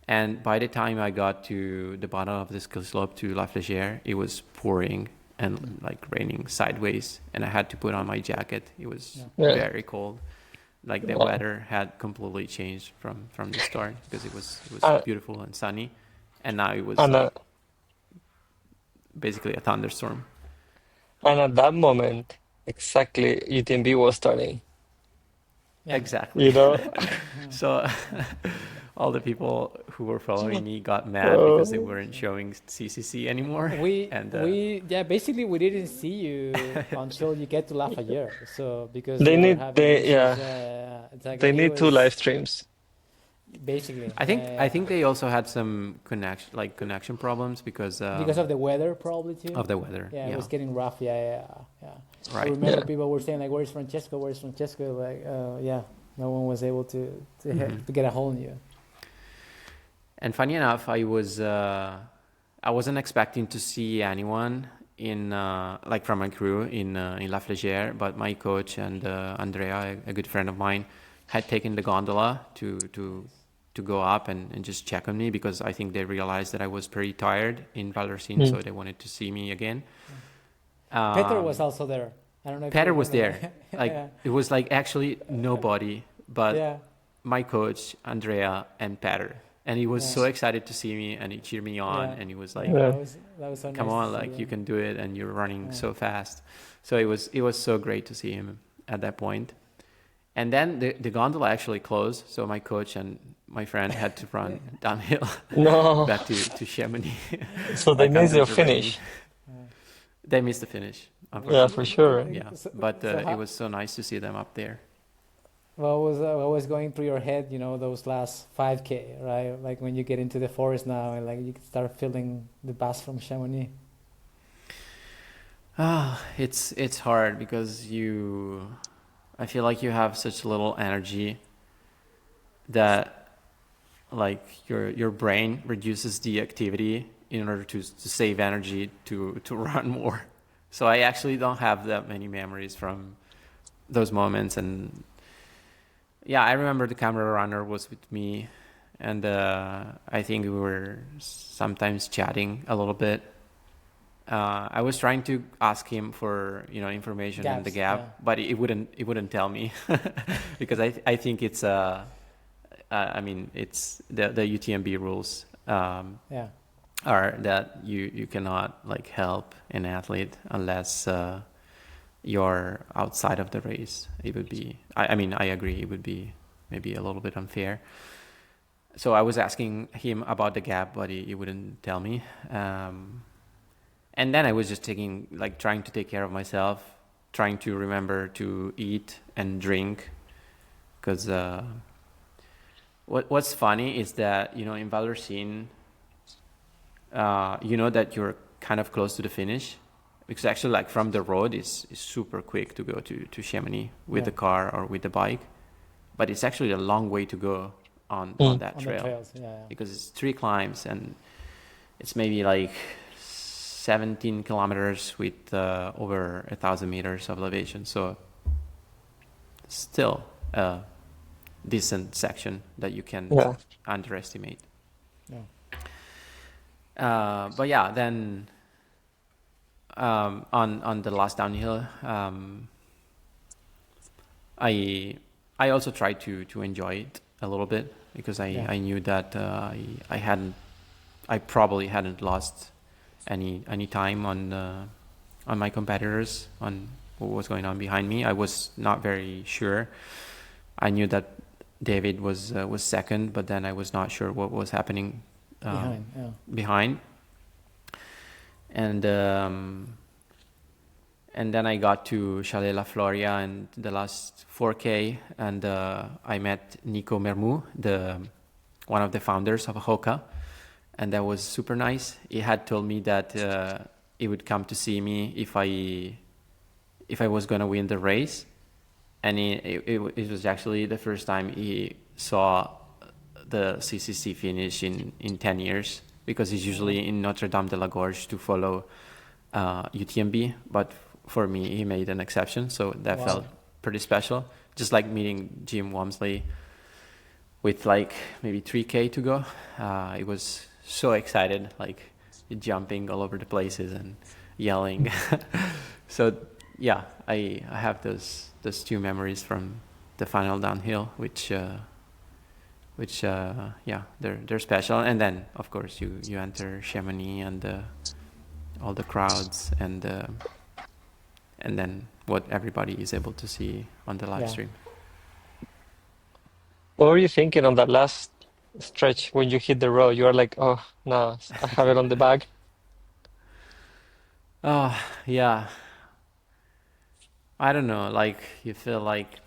And by the time I got to the bottom of the ski slope to La Flégère, it was pouring and like raining sideways. And I had to put on my jacket. It was very cold. Like the weather had completely changed from the start because it was beautiful and sunny. And now it was And basically a thunderstorm. and at that moment, exactly, UTMB was starting. Yeah. Exactly. You know? So all the people who were following me got mad because they weren't showing CCC anymore. Basically we didn't see you until you get to Lafayette. So because They we were need having they issues, yeah exactly, they need two live streams. basically. I think they also had some connection problems because of the weather probably too. of the weather. Yeah, it was getting rough. Yeah. I Right. remember people were saying like, "Where's Francesco? Where's Francesco?" Like, no one was able to get a hold of you. And funny enough, I wasn't expecting to see anyone in like from my crew in La Flégère, but my coach and Andrea, a good friend of mine, had taken the gondola to go up and just check on me because I think they realized that I was pretty tired in Valencine, so they wanted to see me again. Peter was also there. I don't know if Peter you was remember. there. Like it was like actually nobody but my coach, Andrea, and Peter. And he was so excited to see me and he cheered me on and he was like, that was so come nice on, to like see you can do it and you're running so fast. So it was so great to see him at that point. And then the gondola actually closed. So my coach and my friend had to run downhill back to Chamonix. So they missed your finish. They missed the finish, Yeah, unfortunately. for sure. Yeah, but it was so nice to see them up there. What was going through your head, those last 5K, right? Like when you get into the forest now and like you start feeling the buzz from Chamonix. It's hard because I feel like you have such little energy that like your brain reduces the activity in order to save energy to run more. So I actually don't have that many memories from those moments. And yeah, I remember the camera runner was with me and I think we were sometimes chatting a little bit. I was trying to ask him for information on the gap, but it wouldn't tell me because I think it's it's the UTMB rules are that you cannot like help an athlete unless you're outside of the race. It would be I agree, it would be maybe a little bit unfair. So I was asking him about the gap, but he wouldn't tell me. And then I was just trying to take care of myself, trying to remember to eat and drink. Because what's funny is that, in Valencine, that you're kind of close to the finish. because actually like from the road is super quick to go to Chamonix with the Yeah. car or with the bike, but it's actually a long way to go on Mm. that On the trail trails. Yeah. Yeah. because it's 3 climbs and it's maybe like 17 kilometers with over 1,000 meters of elevation. So still a decent section that you can't Yeah. underestimate. Yeah. But yeah, then on the last downhill, I also tried to enjoy it a little bit because Yeah. I knew that I probably hadn't lost any time on my competitors, on what was going on behind me. I was not very sure. I knew that David was second, but then I was not sure what was happening Behind. Yeah. behind. And then I got to Chalet La Floria and the last 4K, and I met Nico Mermu, one of the founders of Hoka, and that was super nice. He had told me that he would come to see me if I was gonna win the race, and it was actually the first time he saw the CCC finish in 10 years, because he's usually in Notre Dame de la Gorge to follow UTMB, but for me he made an exception, so that Wow. felt pretty special. Just like meeting Jim Walmsley with like maybe 3K to go. It was so excited, like jumping all over the places and yelling. So yeah, I have those two memories from the final downhill, which yeah, they're special. And then of course you enter Chamonix and all the crowds and then what everybody is able to see on the live Yeah. stream. What were you thinking on that last stretch when you hit the road? You are like, oh no, I have it on the bag. Oh yeah, I don't know. Like you feel like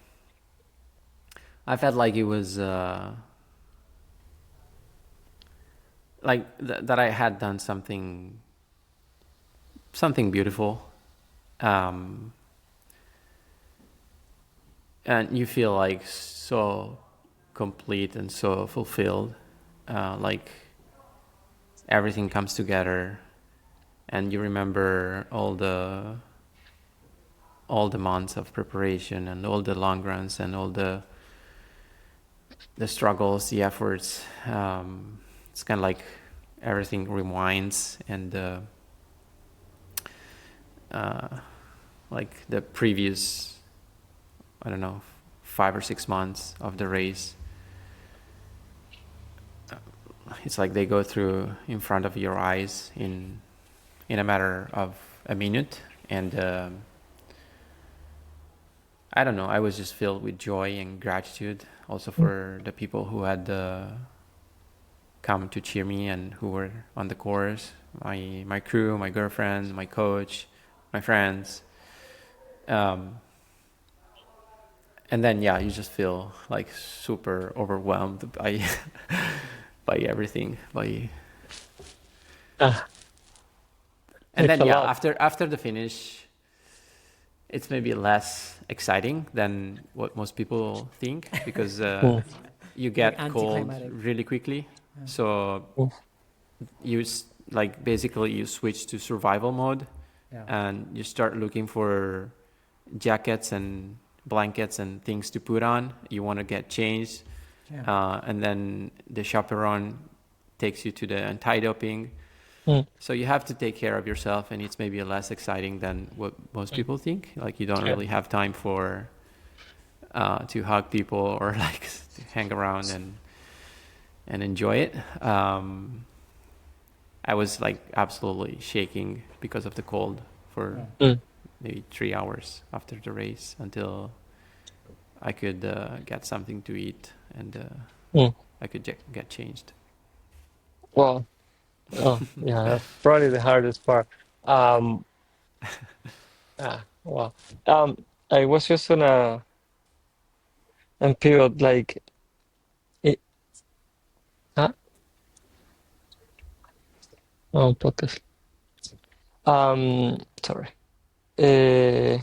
I felt like it was like that I had done something beautiful, and you feel like so complete and so fulfilled, like everything comes together, and you remember all the months of preparation and all the long runs and all the struggles, the efforts. It's kind of like everything rewinds, and like the previous, I don't know, 5 or 6 months of the race, it's like they go through in front of your eyes in a matter of a minute. And I don't know, I was just filled with joy and gratitude also for the people who had come to cheer me and who were on the course, my crew, my girlfriend, my coach, my friends. And then yeah, you just feel like super overwhelmed by by everything, by Ah, and it's then a yeah, lot. after the finish, it's maybe less exciting than what most people think, because Mm, you Like get cold anticlimactic. really quickly. Yeah. So mm, like basically you switch to survival mode, Yeah. and you start looking for jackets and blankets and things to put on. You want to get changed, Yeah. and then the chaperone takes you to the anti-doping. mm, So you have to take care of yourself, and it's maybe less exciting than what most people think. Like you don't yeah. really have time for to hug people or like to hang around and enjoy it. I was like absolutely shaking because of the cold for Yeah. Mm, maybe 3 hours after the race until I could get something to eat, and mm. I could get changed. Well, oh, yeah, that's probably the hardest part. Um, well, I was just on period like, it, huh? Oh, podcast. Sorry. Uh,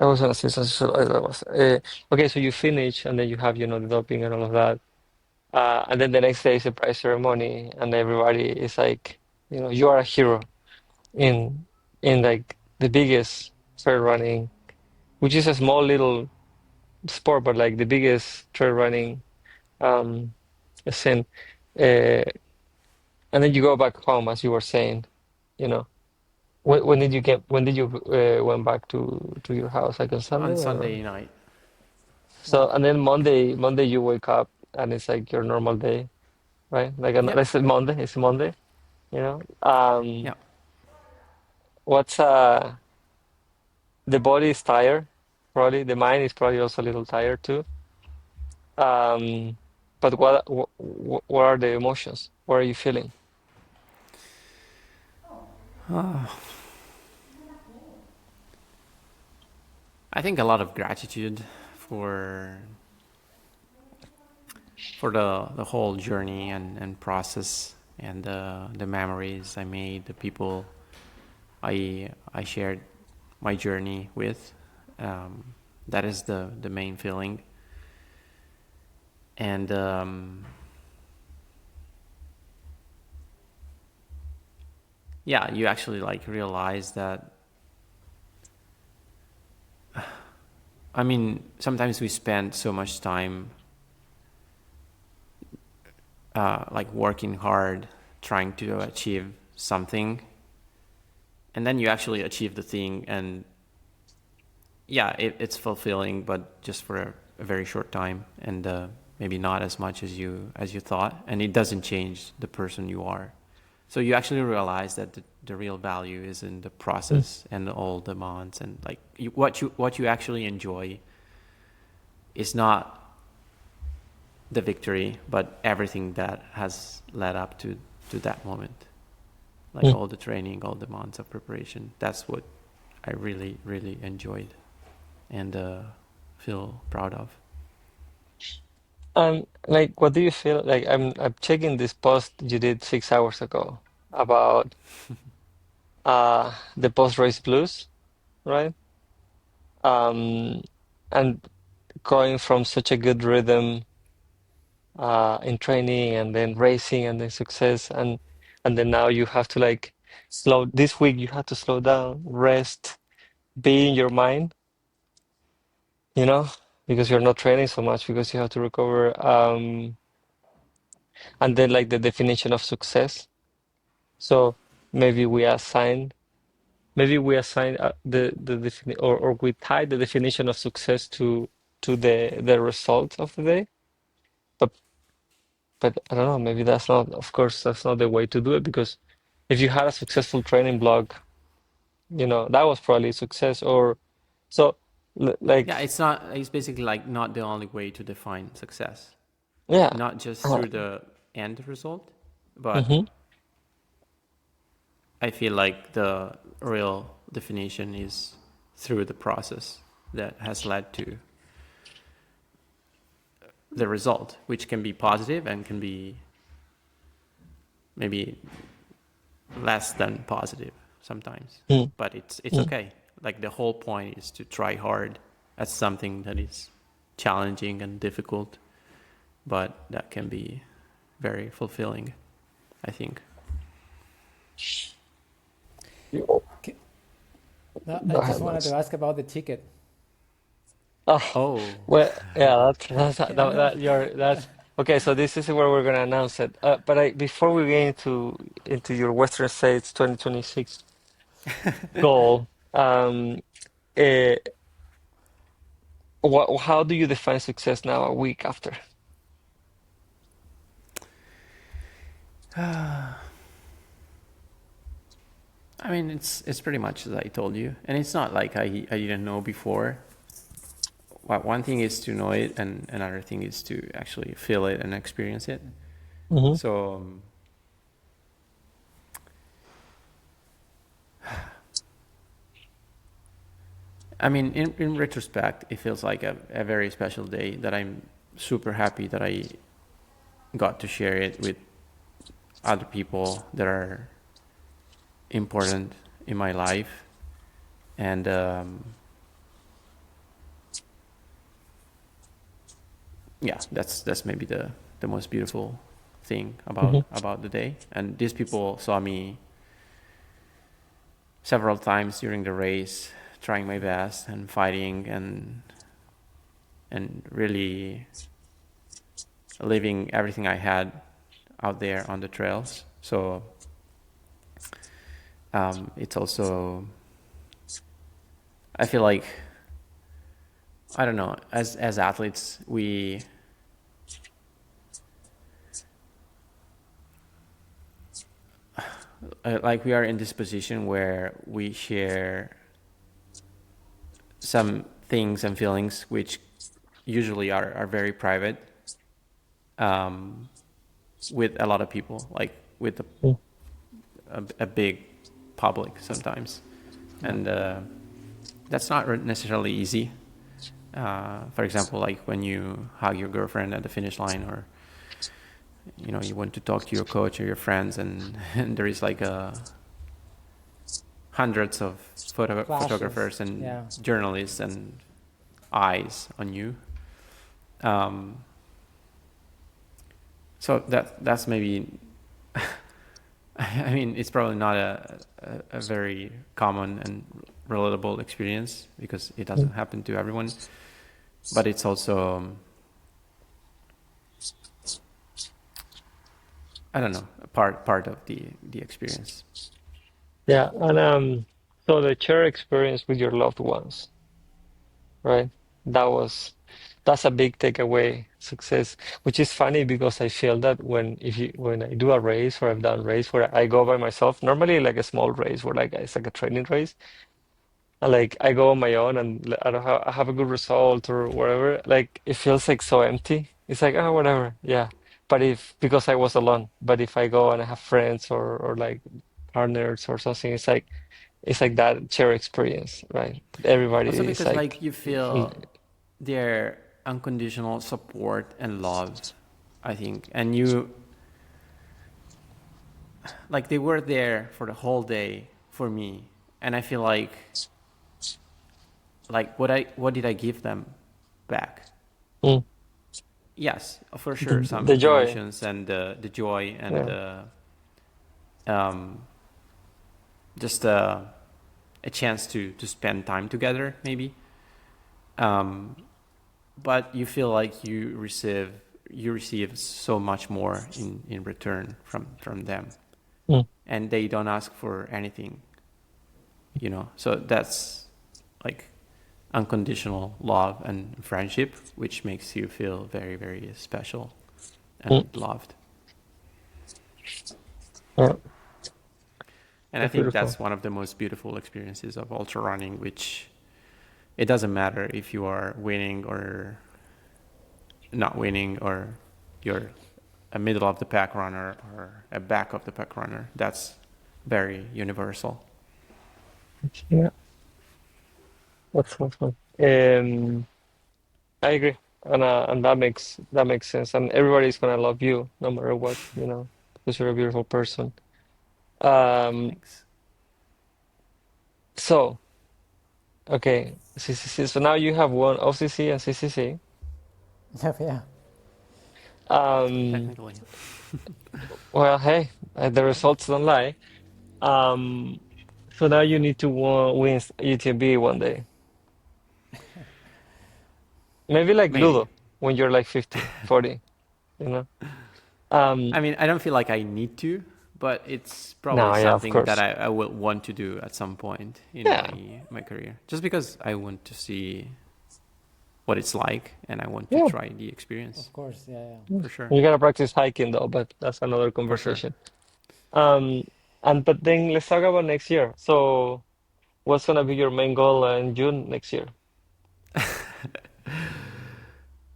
I was gonna say something. Okay, so you finish, and then you have, the doping and all of that. And then the next day is a prize ceremony, and everybody is like, you are a hero in like the biggest trail running, which is a small little sport, but like the biggest trail running scene. Uh, and then you go back home, as you were saying, you know. When did you went back to your house? Like on On Sunday or Sunday night. so? And then Monday you wake up and it's like your normal day, right? Like Yep. let's say Monday, it's Monday, you know. Yeah. What's the body is tired, probably the mind is probably also a little tired too. Um, but what are the emotions? What are you feeling? I think a lot of gratitude for the whole journey and process and the memories I made, the people I shared my journey with. That is the main feeling. And yeah, you actually like realize that. I mean, sometimes we spend so much time like working hard, trying to achieve something, and then you actually achieve the thing, and yeah, it's fulfilling, but just for a very short time, and maybe not as much as you thought, and it doesn't change the person you are. So you actually realize that the real value is in the Mm. process and all the months, and like what you actually enjoy is not the victory, but everything that has led up to that moment, like Mm. all the training, all the months of preparation. That's what I really really enjoyed and feel proud of. Like, what do you feel? Like, I'm checking this post you did 6 hours ago about the post-race blues, right? Um, and going from such a good rhythm in training and then racing and then success and then now you have to like slow this week you have to slow down, rest, be in your mind, you know, because you're not training so much because you have to recover. And then like the definition of success. So maybe we assign or we tie the definition of success to the result of the day. But I don't know, maybe that's not, of course, that's not the way to do it because if you had a successful training blog, that was probably a success. Or so, Yeah, like, it's basically like not the only way to define success, yeah. not just Uh, through the end result, but mhm. I feel like the real definition is through the process that has led to the result, which can be positive and can be maybe less than positive sometimes. Mm, But it's mm. okay. Like the whole point is to try hard at something that is challenging and difficult, but that can be very fulfilling, I think. You- Okay. No, Go I ahead, just wanted to Max. ask about the ticket. Oh, Oh, well, yeah, that's okay. So this is where we're gonna announce it. But before we get into your Western States 2026 goal, uh, how do you define success now a week after? I mean, it's pretty much as I told you, and it's not like I didn't know before. One thing is to know it, and another thing is to actually feel it and experience it. Hmm. So, I mean, in retrospect, it feels like a very special day that I'm super happy that I got to share it with other people that are important in my life, and yeah, that's maybe the most beautiful thing about the day. And these people saw me several times during the race, trying my best and fighting and really leaving everything I had out there on the trails. So it's also, I feel like, I don't know, as athletes, we we are in this position where we share some things and feelings which usually are very private, with a lot of people, like with a big public sometimes, and that's not necessarily easy. For example, like when you hug your girlfriend at the finish line, or you want to talk to your coach or your friends, and there is like hundreds of photographers and journalists and eyes on you. So that's maybe, I mean, it's probably not a very common and relatable experience because it doesn't happen to everyone, but it's also, I don't know, part of the experience. Yeah, and so the share experience with your loved ones, right? That's a big takeaway success, which is funny because I feel that when I do a race or I've done race where I go by myself, normally like a small race where like it's like a training race, and like I go on my own and I have a good result or whatever, like it feels like so empty. It's like, oh, whatever, yeah. But if because I was alone, but if I go and I have friends or like partners or something, it's like that share experience, right? Everybody Also is because like, like you feel their unconditional support and love, I think, and you, like, they were there for the whole day for me, and I feel like what did I give them back? mm, Yes, for sure, some the joy. emotions and the joy and Yeah. the just a chance to spend time together, maybe. But you feel like you receive so much more in return from them, Mm, and they don't ask for anything, So that's like unconditional love and friendship, which makes you feel very, very special and mm, loved. yeah, And I that's think beautiful. that's one of the most beautiful experiences of ultra running, which it doesn't matter if you are winning or not winning, or you're a middle of the pack runner or a back of the pack runner. That's very universal. Yeah, that's awesome. I agree, and that makes sense. And everybody's gonna love you no matter what, because you're a beautiful person. Um, Thanks. so okay, CCC. So now you have won OCC and CCC. Yeah. Um, Technically. well, hey, the results don't lie. Um, so now you need to win UTMB one day. Maybe like Maybe. Ludo when you're like 50, 40, you know? Um, I mean, I don't feel like I need to, but it's probably no, yeah, of something that course. I will want to do at some point in Yeah, my career, just because I want to see what it's like, and I want to yeah. try the experience, Of course, yeah, for sure. You gotta practice hiking though, but that's another For sure. conversation. Um, and but then let's talk about next year. So, what's gonna be your main goal in June next year?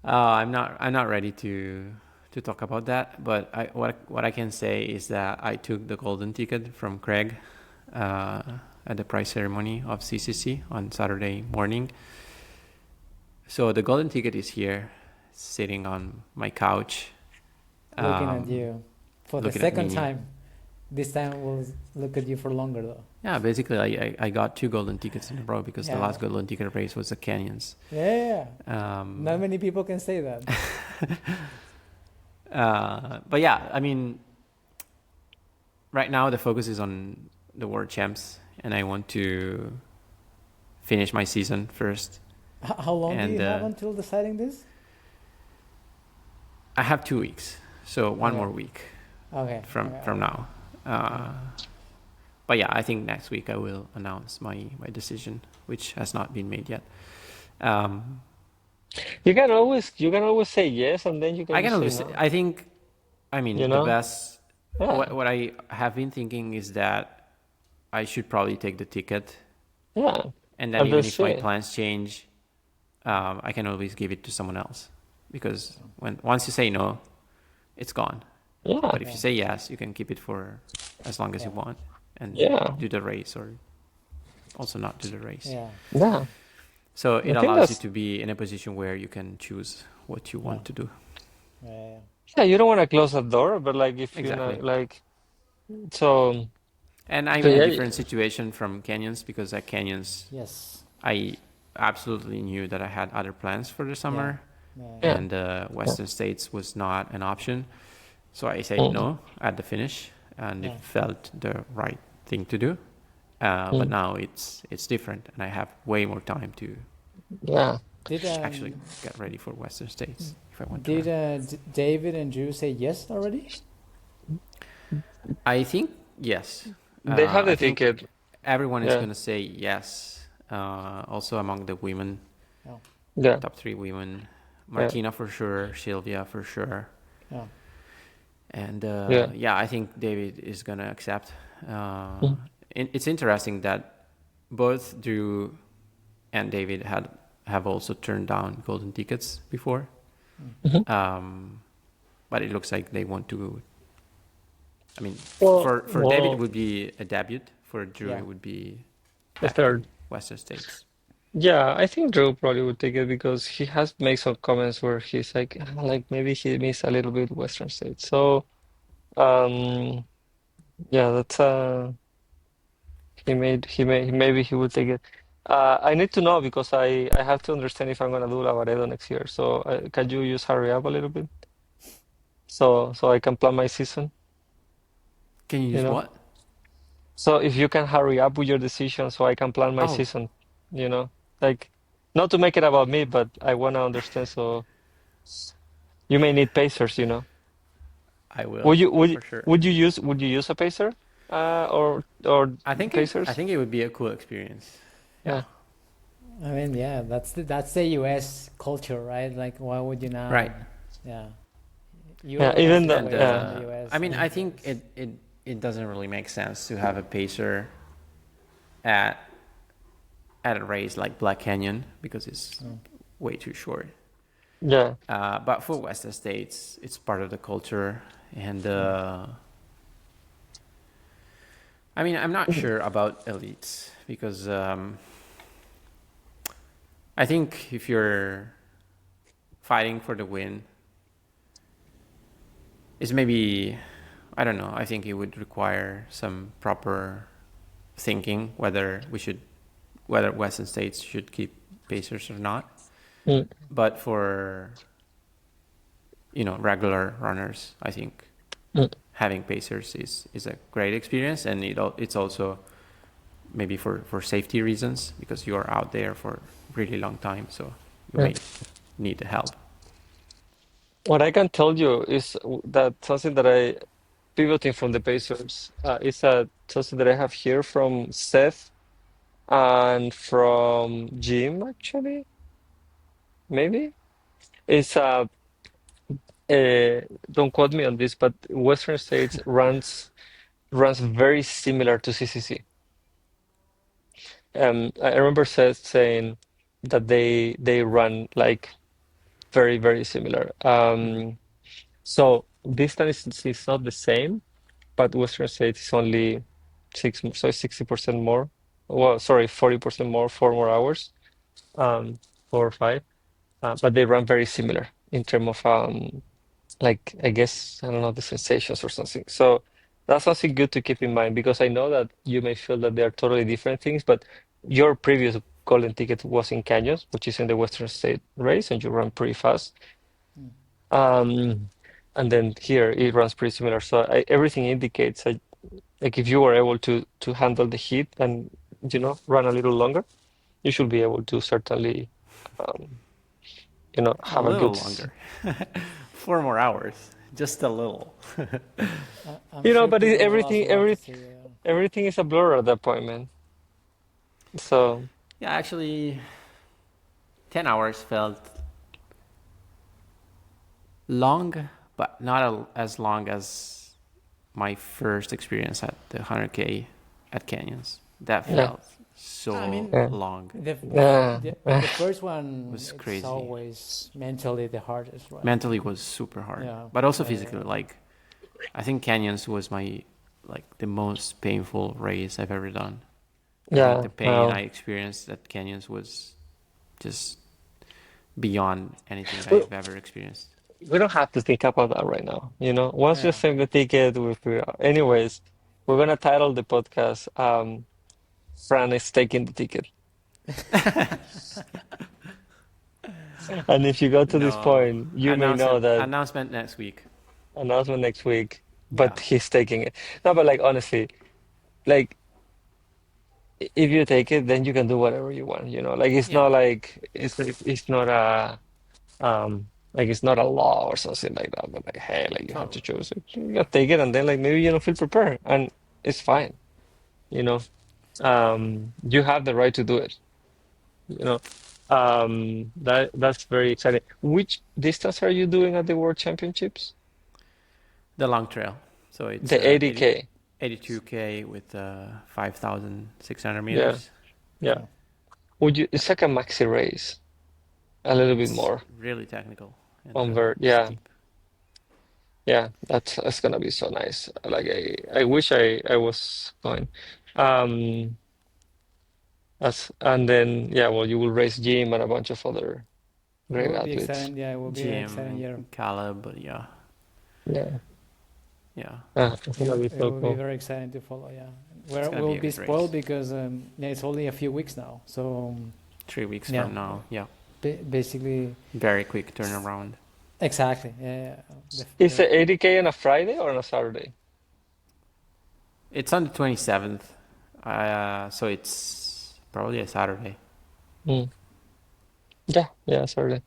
I'm not ready to talk about that, but what I can say is that I took the golden ticket from Craig uh, at the prize ceremony of CCC on Saturday morning. So the golden ticket is here, sitting on my couch, yeah. Looking at um, you for the looking at second me. time. this time we'll look at you for longer though. Yeah, basically, I got 2 golden tickets in a row because the Yeah. last golden ticket race was the Canyons. Yeah. Not many people can say that. But yeah, I mean, right now the focus is on the World Champs, and I want to finish my season first. How long do And you have until deciding this? I have 2 weeks, so one Okay. more week Okay. from now. But yeah, I think next week I will announce my decision, which has not been made yet. You can always say yes, and then you can I can just say always say, no. I think, I mean, You the know? best, Yeah, what I have been thinking is that I should probably take the ticket, yeah. and then And even that's if my it. plans change, I can always give it to someone else, because once you say no, it's gone. Yeah, But if you say yes, you can keep it for as long as you want and yeah, do the race, or also not do the race. Yeah. yeah. So it I think allows you that's to be in a position where you can choose what you Yeah. want to do. Yeah. yeah. You don't want to close the door, but like if you know, Exactly. like so, And I'm so in a yeah, different situation from Canyons, because at Canyons, Yes. I absolutely knew that I had other plans for the Yeah. summer, Yeah. yeah. and Western States was not an option. So I said Mm, no at the finish, and it Yeah. felt the right thing to do. But mm, now it's different, and I have way more time to yeah. Did actually get ready for Western States if I want to did run. David and Drew say yes already? I think yes. They have I the think ticket. everyone is Yeah, gonna say yes. Also among the women, Oh. yeah, top 3 women, yeah, Martina for sure, Sylvia for sure, Yeah. and yeah. yeah, I think David is gonna accept. Mm, It's interesting that both Drew and David have also turned down golden tickets before, mhm. but it looks like they want to. I mean, for David it Well, would be a debut. For Drew Yeah. it would be the back to third. Western States. Yeah, I think Drew probably would take it because he has made some comments where he's like maybe he missed a little bit Western States. So, um, yeah, that's maybe he would take it. I need to know because I have to understand if I'm gonna do Lavaredo next year. So, can you just hurry up a little bit so I can plan my season, Can you you use know? what? So if you can hurry up with your decision so I can plan my Oh, season, you know? Like not to make it about me, but I wanna understand so you may need pacers, you know? I will Would you would you, for sure. would you use a pacer? Or I pacers? think it would be a cool experience. Yeah. Yeah. I mean, yeah, that's the US culture, right? Like, why would you not? Right. Yeah. Yeah, Europe is even the though And US and the yeah. US. I mean, I think it doesn't really make sense to have a pacer at a race like Black Canyon because it's Mm. way too short. Yeah. But for Western States, it's part of the culture, and Mm. I mean, I'm not sure about elites because I think if you're fighting for the win, is maybe, I don't know. I think it would require some proper thinking whether Western States should keep pacers or not. Mm, But for regular runners, I think mm, having pacers is a great experience, and it's also maybe for safety reasons because you are out there for a really long time, so you yeah. may need the help. What I can tell you is that something that I pivoting from the Pacers is that something that I have here from Seth and from Jim actually maybe is uh, don't quote me on this, but Western States runs very similar to CCC. I remember Seth saying that they run like very similar. Mm-hmm. So distance is not the same, but Western States is only so 60% more. Well, sorry, 40% more, 4 more hours, um, 4 or 5. But they run very similar in terms of like I guess I don't know the sensations or something. So That's something good to keep in mind because I know that you may feel that they are totally different things, but your previous golden ticket was in Canyons, which is in the Western State race, and you run pretty fast. Mm. Um, and then here it runs pretty similar. So everything indicates that, like if you were able to handle the heat and run a little longer, you should be able to certainly um, A have a little good. longer. 4 more hours. Just a little. I'm sure But people will also everything love to every see. everything is a blur at that point, man. So Yeah, actually, 10 hours felt long, but not as long as my first experience at the 100K at Canyons. That yeah, felt so I mean, yeah, long. the yeah. the first It one, was it's crazy. always mentally the hardest, right? Mentally was super hard, Yeah. but also Yeah. physically. Like, I think Canyons was the most painful race I've ever done. I think Yeah, the pain I well, experienced at Canyons was just beyond anything we, I've ever experienced. we don't have to think about that right now. Once you Yeah. save the ticket, anyways, we're gonna title the podcast, Fran is taking the ticket. And if you go to this No, point, you may know that announcement next week. announcement next week, Yeah, but he's taking it. No, but like honestly, like if you take it, then you can do whatever you want, Like it's yeah, not like it's not like it's not a law or something like that, but like hey, like you have to totally. choose it. You gotta take it and then like maybe you don't feel prepared and it's fine, you know. You have the right to do it, you know. That's very exciting. Which distance are you doing at the World Championships? The long trail. So it's The 80K. 82K with 5,600 Yeah, meters. yeah. Yeah. It's like a maxi race, a little bit It's more really technical and on vert. Yeah, steep. yeah. That's gonna be so nice. Like I wish I was going. Um, and then yeah, well, you will race Jim and a bunch of other It great will be athletes. exciting. Yeah, it will be an Jim exciting year. and Caleb, but yeah, Yeah, yeah, it's gonna be It so will be cool. very exciting to follow. Yeah, it's gonna we'll be a be good race. spoiled because yeah, it's only a few weeks now. So 3 weeks yeah, from now, yeah, basically very quick turnaround. exactly. Yeah, yeah. Is the 80K on a Friday or on a Saturday? It's on the 27th, so it's probably a Saturday. Mm. Yeah, yeah, Saturday.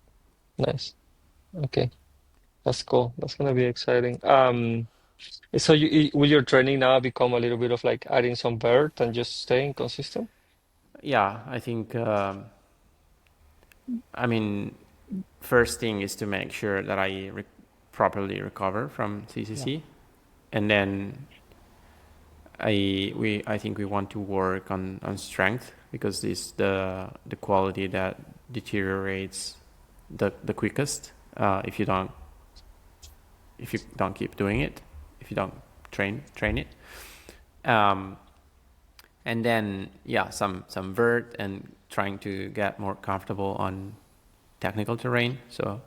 Nice. Okay, that's cool. That's gonna be exciting. So will your training now become a little bit of like adding some vert and just staying consistent? Yeah, I think. I mean, first thing is to make sure that I properly recover from Yeah. CCC, and then I think we want to work on strength because this the quality that deteriorates the quickest if you don't keep doing it, if you don't train it. Um, and then yeah, some vert and trying to get more comfortable on technical terrain. So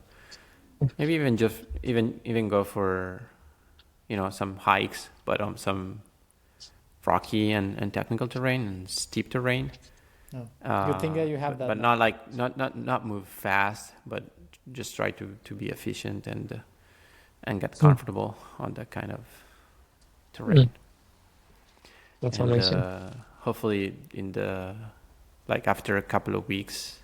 maybe even go for some hikes, but on some rocky and technical terrain and steep terrain. No. Good thing that you have that But now. not like not move fast, but just try to be efficient and get Mm. comfortable on that kind of Mm. terrain. That's And amazing. hopefully after a couple of weeks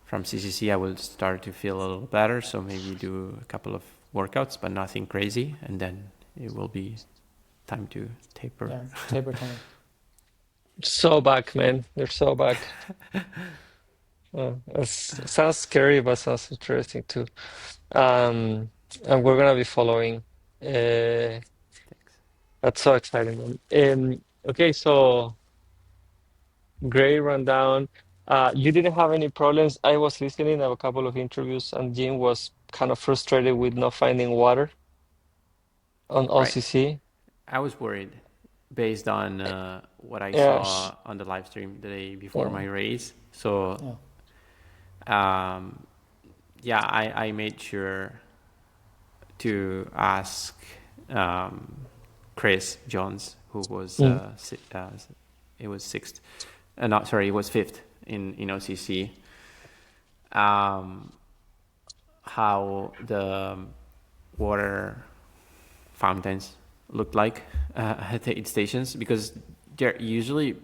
from CCC, I will start to feel a little better. So maybe do a couple of workouts, but nothing crazy, and then it will be time to taper. Yeah, taper time. So back, man. They're so back. Sounds scary, but sounds interesting too. And we're gonna be following. Uh, Thanks. that's so exciting, man. Okay, so great rundown. You didn't have any problems. I was listening to a couple of interviews, and Jim was kind of frustrated with not finding water on Right. OCC. I was worried based on what I Yeah, saw on the live stream the day before yeah, my race. So Yeah. um, yeah, I made sure to ask Chris Jones, who was Mm, it was sixth, not sorry, it was fifth in OCC. Um, how the water fountains looked like at the aid stations, because they're usually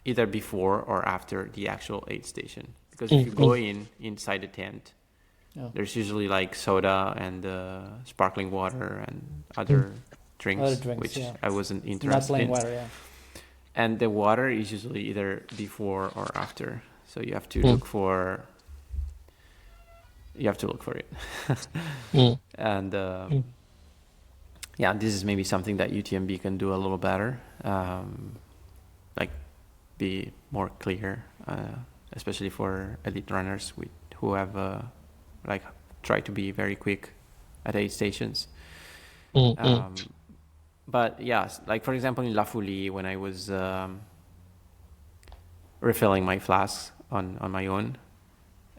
either before or after the actual aid station. Because if you go mm. inside the tent, Yeah. there's usually like soda and sparkling water and Mm. other Other drinks, drinks, which yeah. I wasn't Not interested plain in. water, yeah. And the water is usually either before or after, so you have to Mm. look for it. Mm. And Mm. yeah, this is maybe something that UTMB can do a little better, like be more clear, especially for elite runners who have like try to be very quick at aid stations. Mm. Mm. But yeah, like for example in La Folie, when I was refilling my flasks on my own,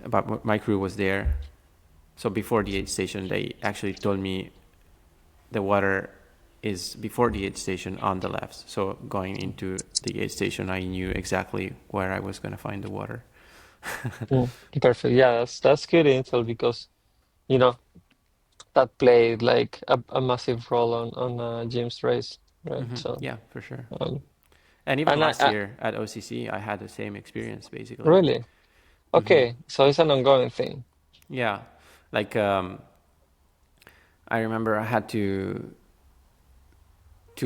but my crew was there. So before the aid station, they actually told me the water is before the aid station on the left. So going into the aid station, I knew exactly where I was going to find the water. Mm. Perfect. Yeah, that's good intel because you know that played like a massive role on Jim's race, right? So, Yeah, for sure. um, And even and last year at OCC, I had the same experience basically. really, okay, so it's an ongoing thing. Yeah, like I remember I had to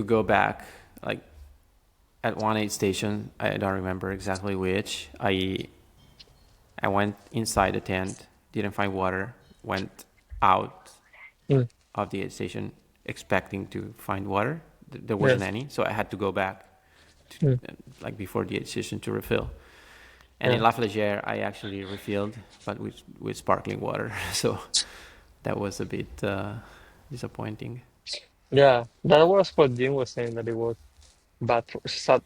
go back like at one aid station. I don't remember exactly which. I went inside the tent, didn't find water, went out Mm. of the aid station expecting to find water. There wasn't Yes. any, so I had to go back to, Mm. like before the aid station to refill. And in Yeah. La Flagère, I actually refilled, but with sparkling water. So that was a bit disappointing. Yeah, that was what Jim was saying that it was bad for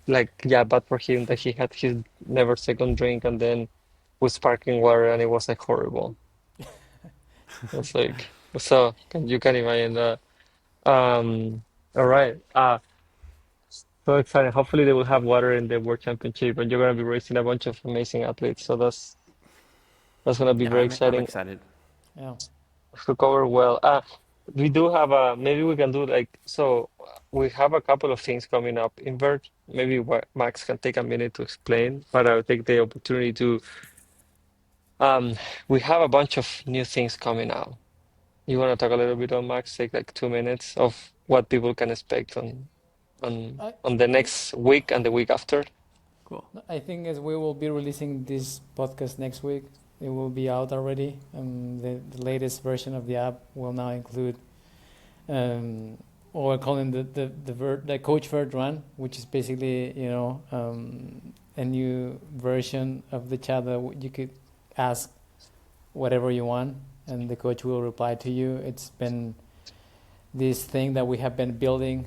like yeah, bad for him that he had his never second drink and then with sparkling water and it was like horrible. It's like so you can imagine that. All right. So exciting. Hopefully they will have water in the World Championship and you're gonna be racing a bunch of amazing athletes. So that's gonna be Yeah, very I'm exciting excited. Yeah. to cover well. We do have maybe we can do like so we have a couple of things coming up in Vert. Maybe Max can take a minute to explain, but I'll take the opportunity to um we have a bunch of new things coming out. You want to talk a little bit on Max, take like 2 minutes of what people can expect I, on the I next week and the week after. Cool. I think as we will be releasing this podcast next week, it will be out already. The latest version of the app will now include what we're calling the Coach Vert.run, which is basically a new version of the chat that you could ask whatever you want, and the coach will reply to you. It's been this thing that we have been building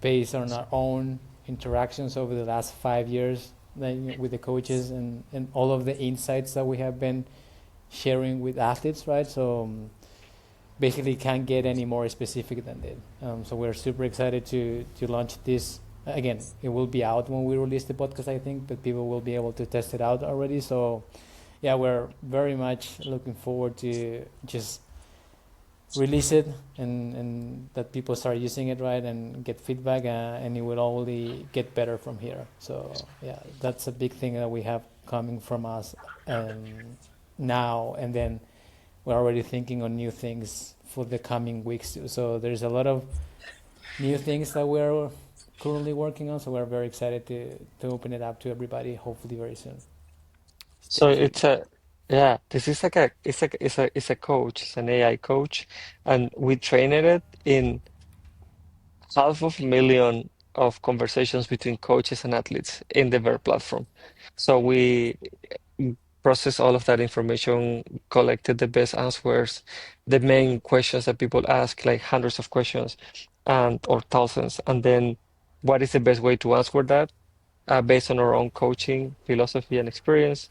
based on our own interactions over the last 5 years with the coaches and all of the insights that we have been sharing with athletes, right? So basically can't get any more specific than that. So we're super excited to launch this. Again, it will be out when we release the podcast, I think, but people will be able to test it out already. So yeah, we're very much looking forward to just release it and that people start using it, right, and get feedback, and it will only get better from here. So yeah, that's a big thing that we have coming from us now, and then we're already thinking on new things for the coming weeks too. So there's a lot of new things that we're currently working on, so we're very excited to open it up to everybody hopefully very soon. Stay So tuned. it's a yeah, this is like it's a coach, it's an AI coach, and we trained it in 500,000 of conversations between coaches and athletes in the Ver platform. So we process all of that information, collected the best answers, the main questions that people ask, like hundreds of questions and or thousands, and then what is the best way to answer that based on our own coaching philosophy and experience.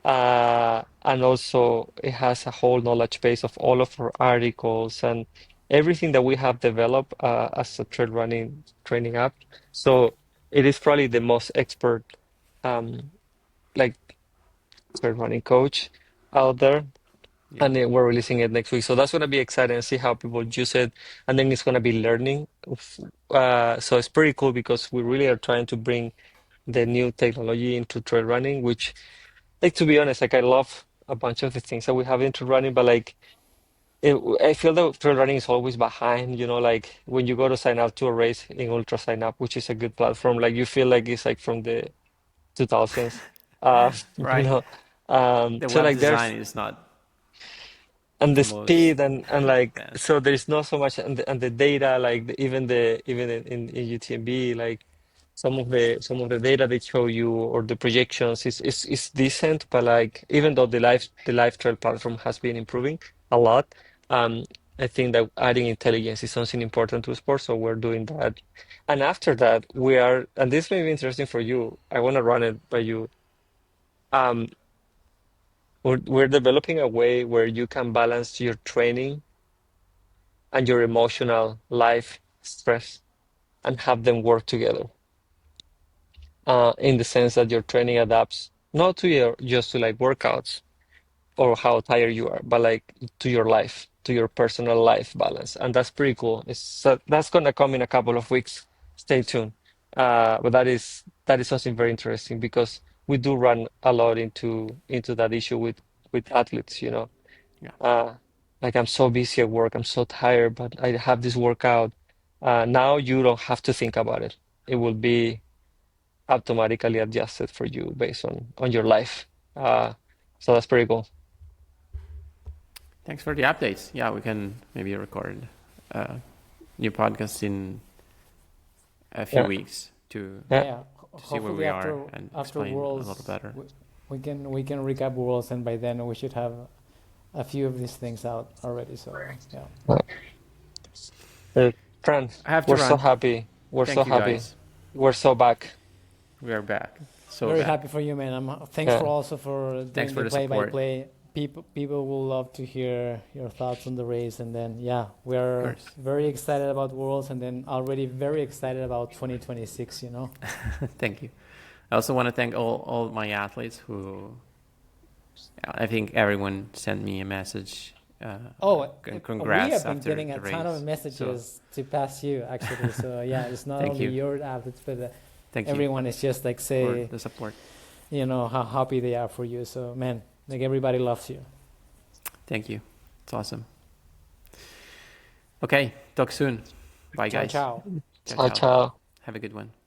And also, it has a whole knowledge base of all of our articles and everything that we have developed as a trail running training app. So it is probably the most expert like trail running coach out there. Yeah. And then we're releasing it next week. So that's going to be exciting and see how people use it. And then it's going to be learning. So it's pretty cool because we really are trying to bring the new technology into trail running, which, like, to be honest, like I love a bunch of the things that we have into running, but like I feel that trail running is always behind, like when you go to sign up to a race in Ultra Sign Up, which is a good platform, like you feel like it's like from the 2000s. You Right. know. The So web like design there's is not and the the most speed and like advanced. so there's not so much and the data like even in UTMB like some of the data they show you or the projections is decent, but like even though the live trail platform has been improving a lot, um I think that adding intelligence is something important to sport, so we're doing that. And after that we are, and this may be interesting for you, I want to run it by you. um we're developing a way where you can balance your training and your emotional life stress and have them work together, in the sense that your training adapts not to your just to like workouts or how tired you are, but like to your life, to your personal life balance. And that's pretty cool. That's gonna come in a couple of weeks. Stay tuned. But that is something very interesting because we do run a lot into that issue with athletes, Yeah. uh, like I'm so busy at work, I'm so tired, but I have this workout. Now you don't have to think about it. It will be automatically adjusted for you based on your life. Uh, so that's pretty cool. Thanks for the updates. Yeah, we can maybe record a new podcast in a few Yeah, weeks to yeah, Yeah, see where hopefully we are after and after explain a little Worlds, better. we can recap Worlds, and by then we should have a few of these things out already. So yeah, yeah. Uh, Fran, I have to we're so run. happy. We're so Thank you happy. guys. We're so back. We are back. So very back. happy for you, man. Thanks for Yeah, also for Thanks doing for the the support. play-by-play. People will love to hear your thoughts on the race, and then yeah, Of we're course. very excited about Worlds, and then already very excited about 2026. Thank you. I also want to thank all my athletes who I think everyone sent me a message Oh, we congrats have been after getting the a ton of race. So messages to pass you actually. So yeah, it's not thank only you. your athletes, but Thank you everyone is just like for say, the support. how happy they are for you. So man, like everybody loves you. Thank you. It's awesome. Okay, talk soon. Bye Ciao, guys. ciao. Ciao ciao, ciao. ciao. Have a good one.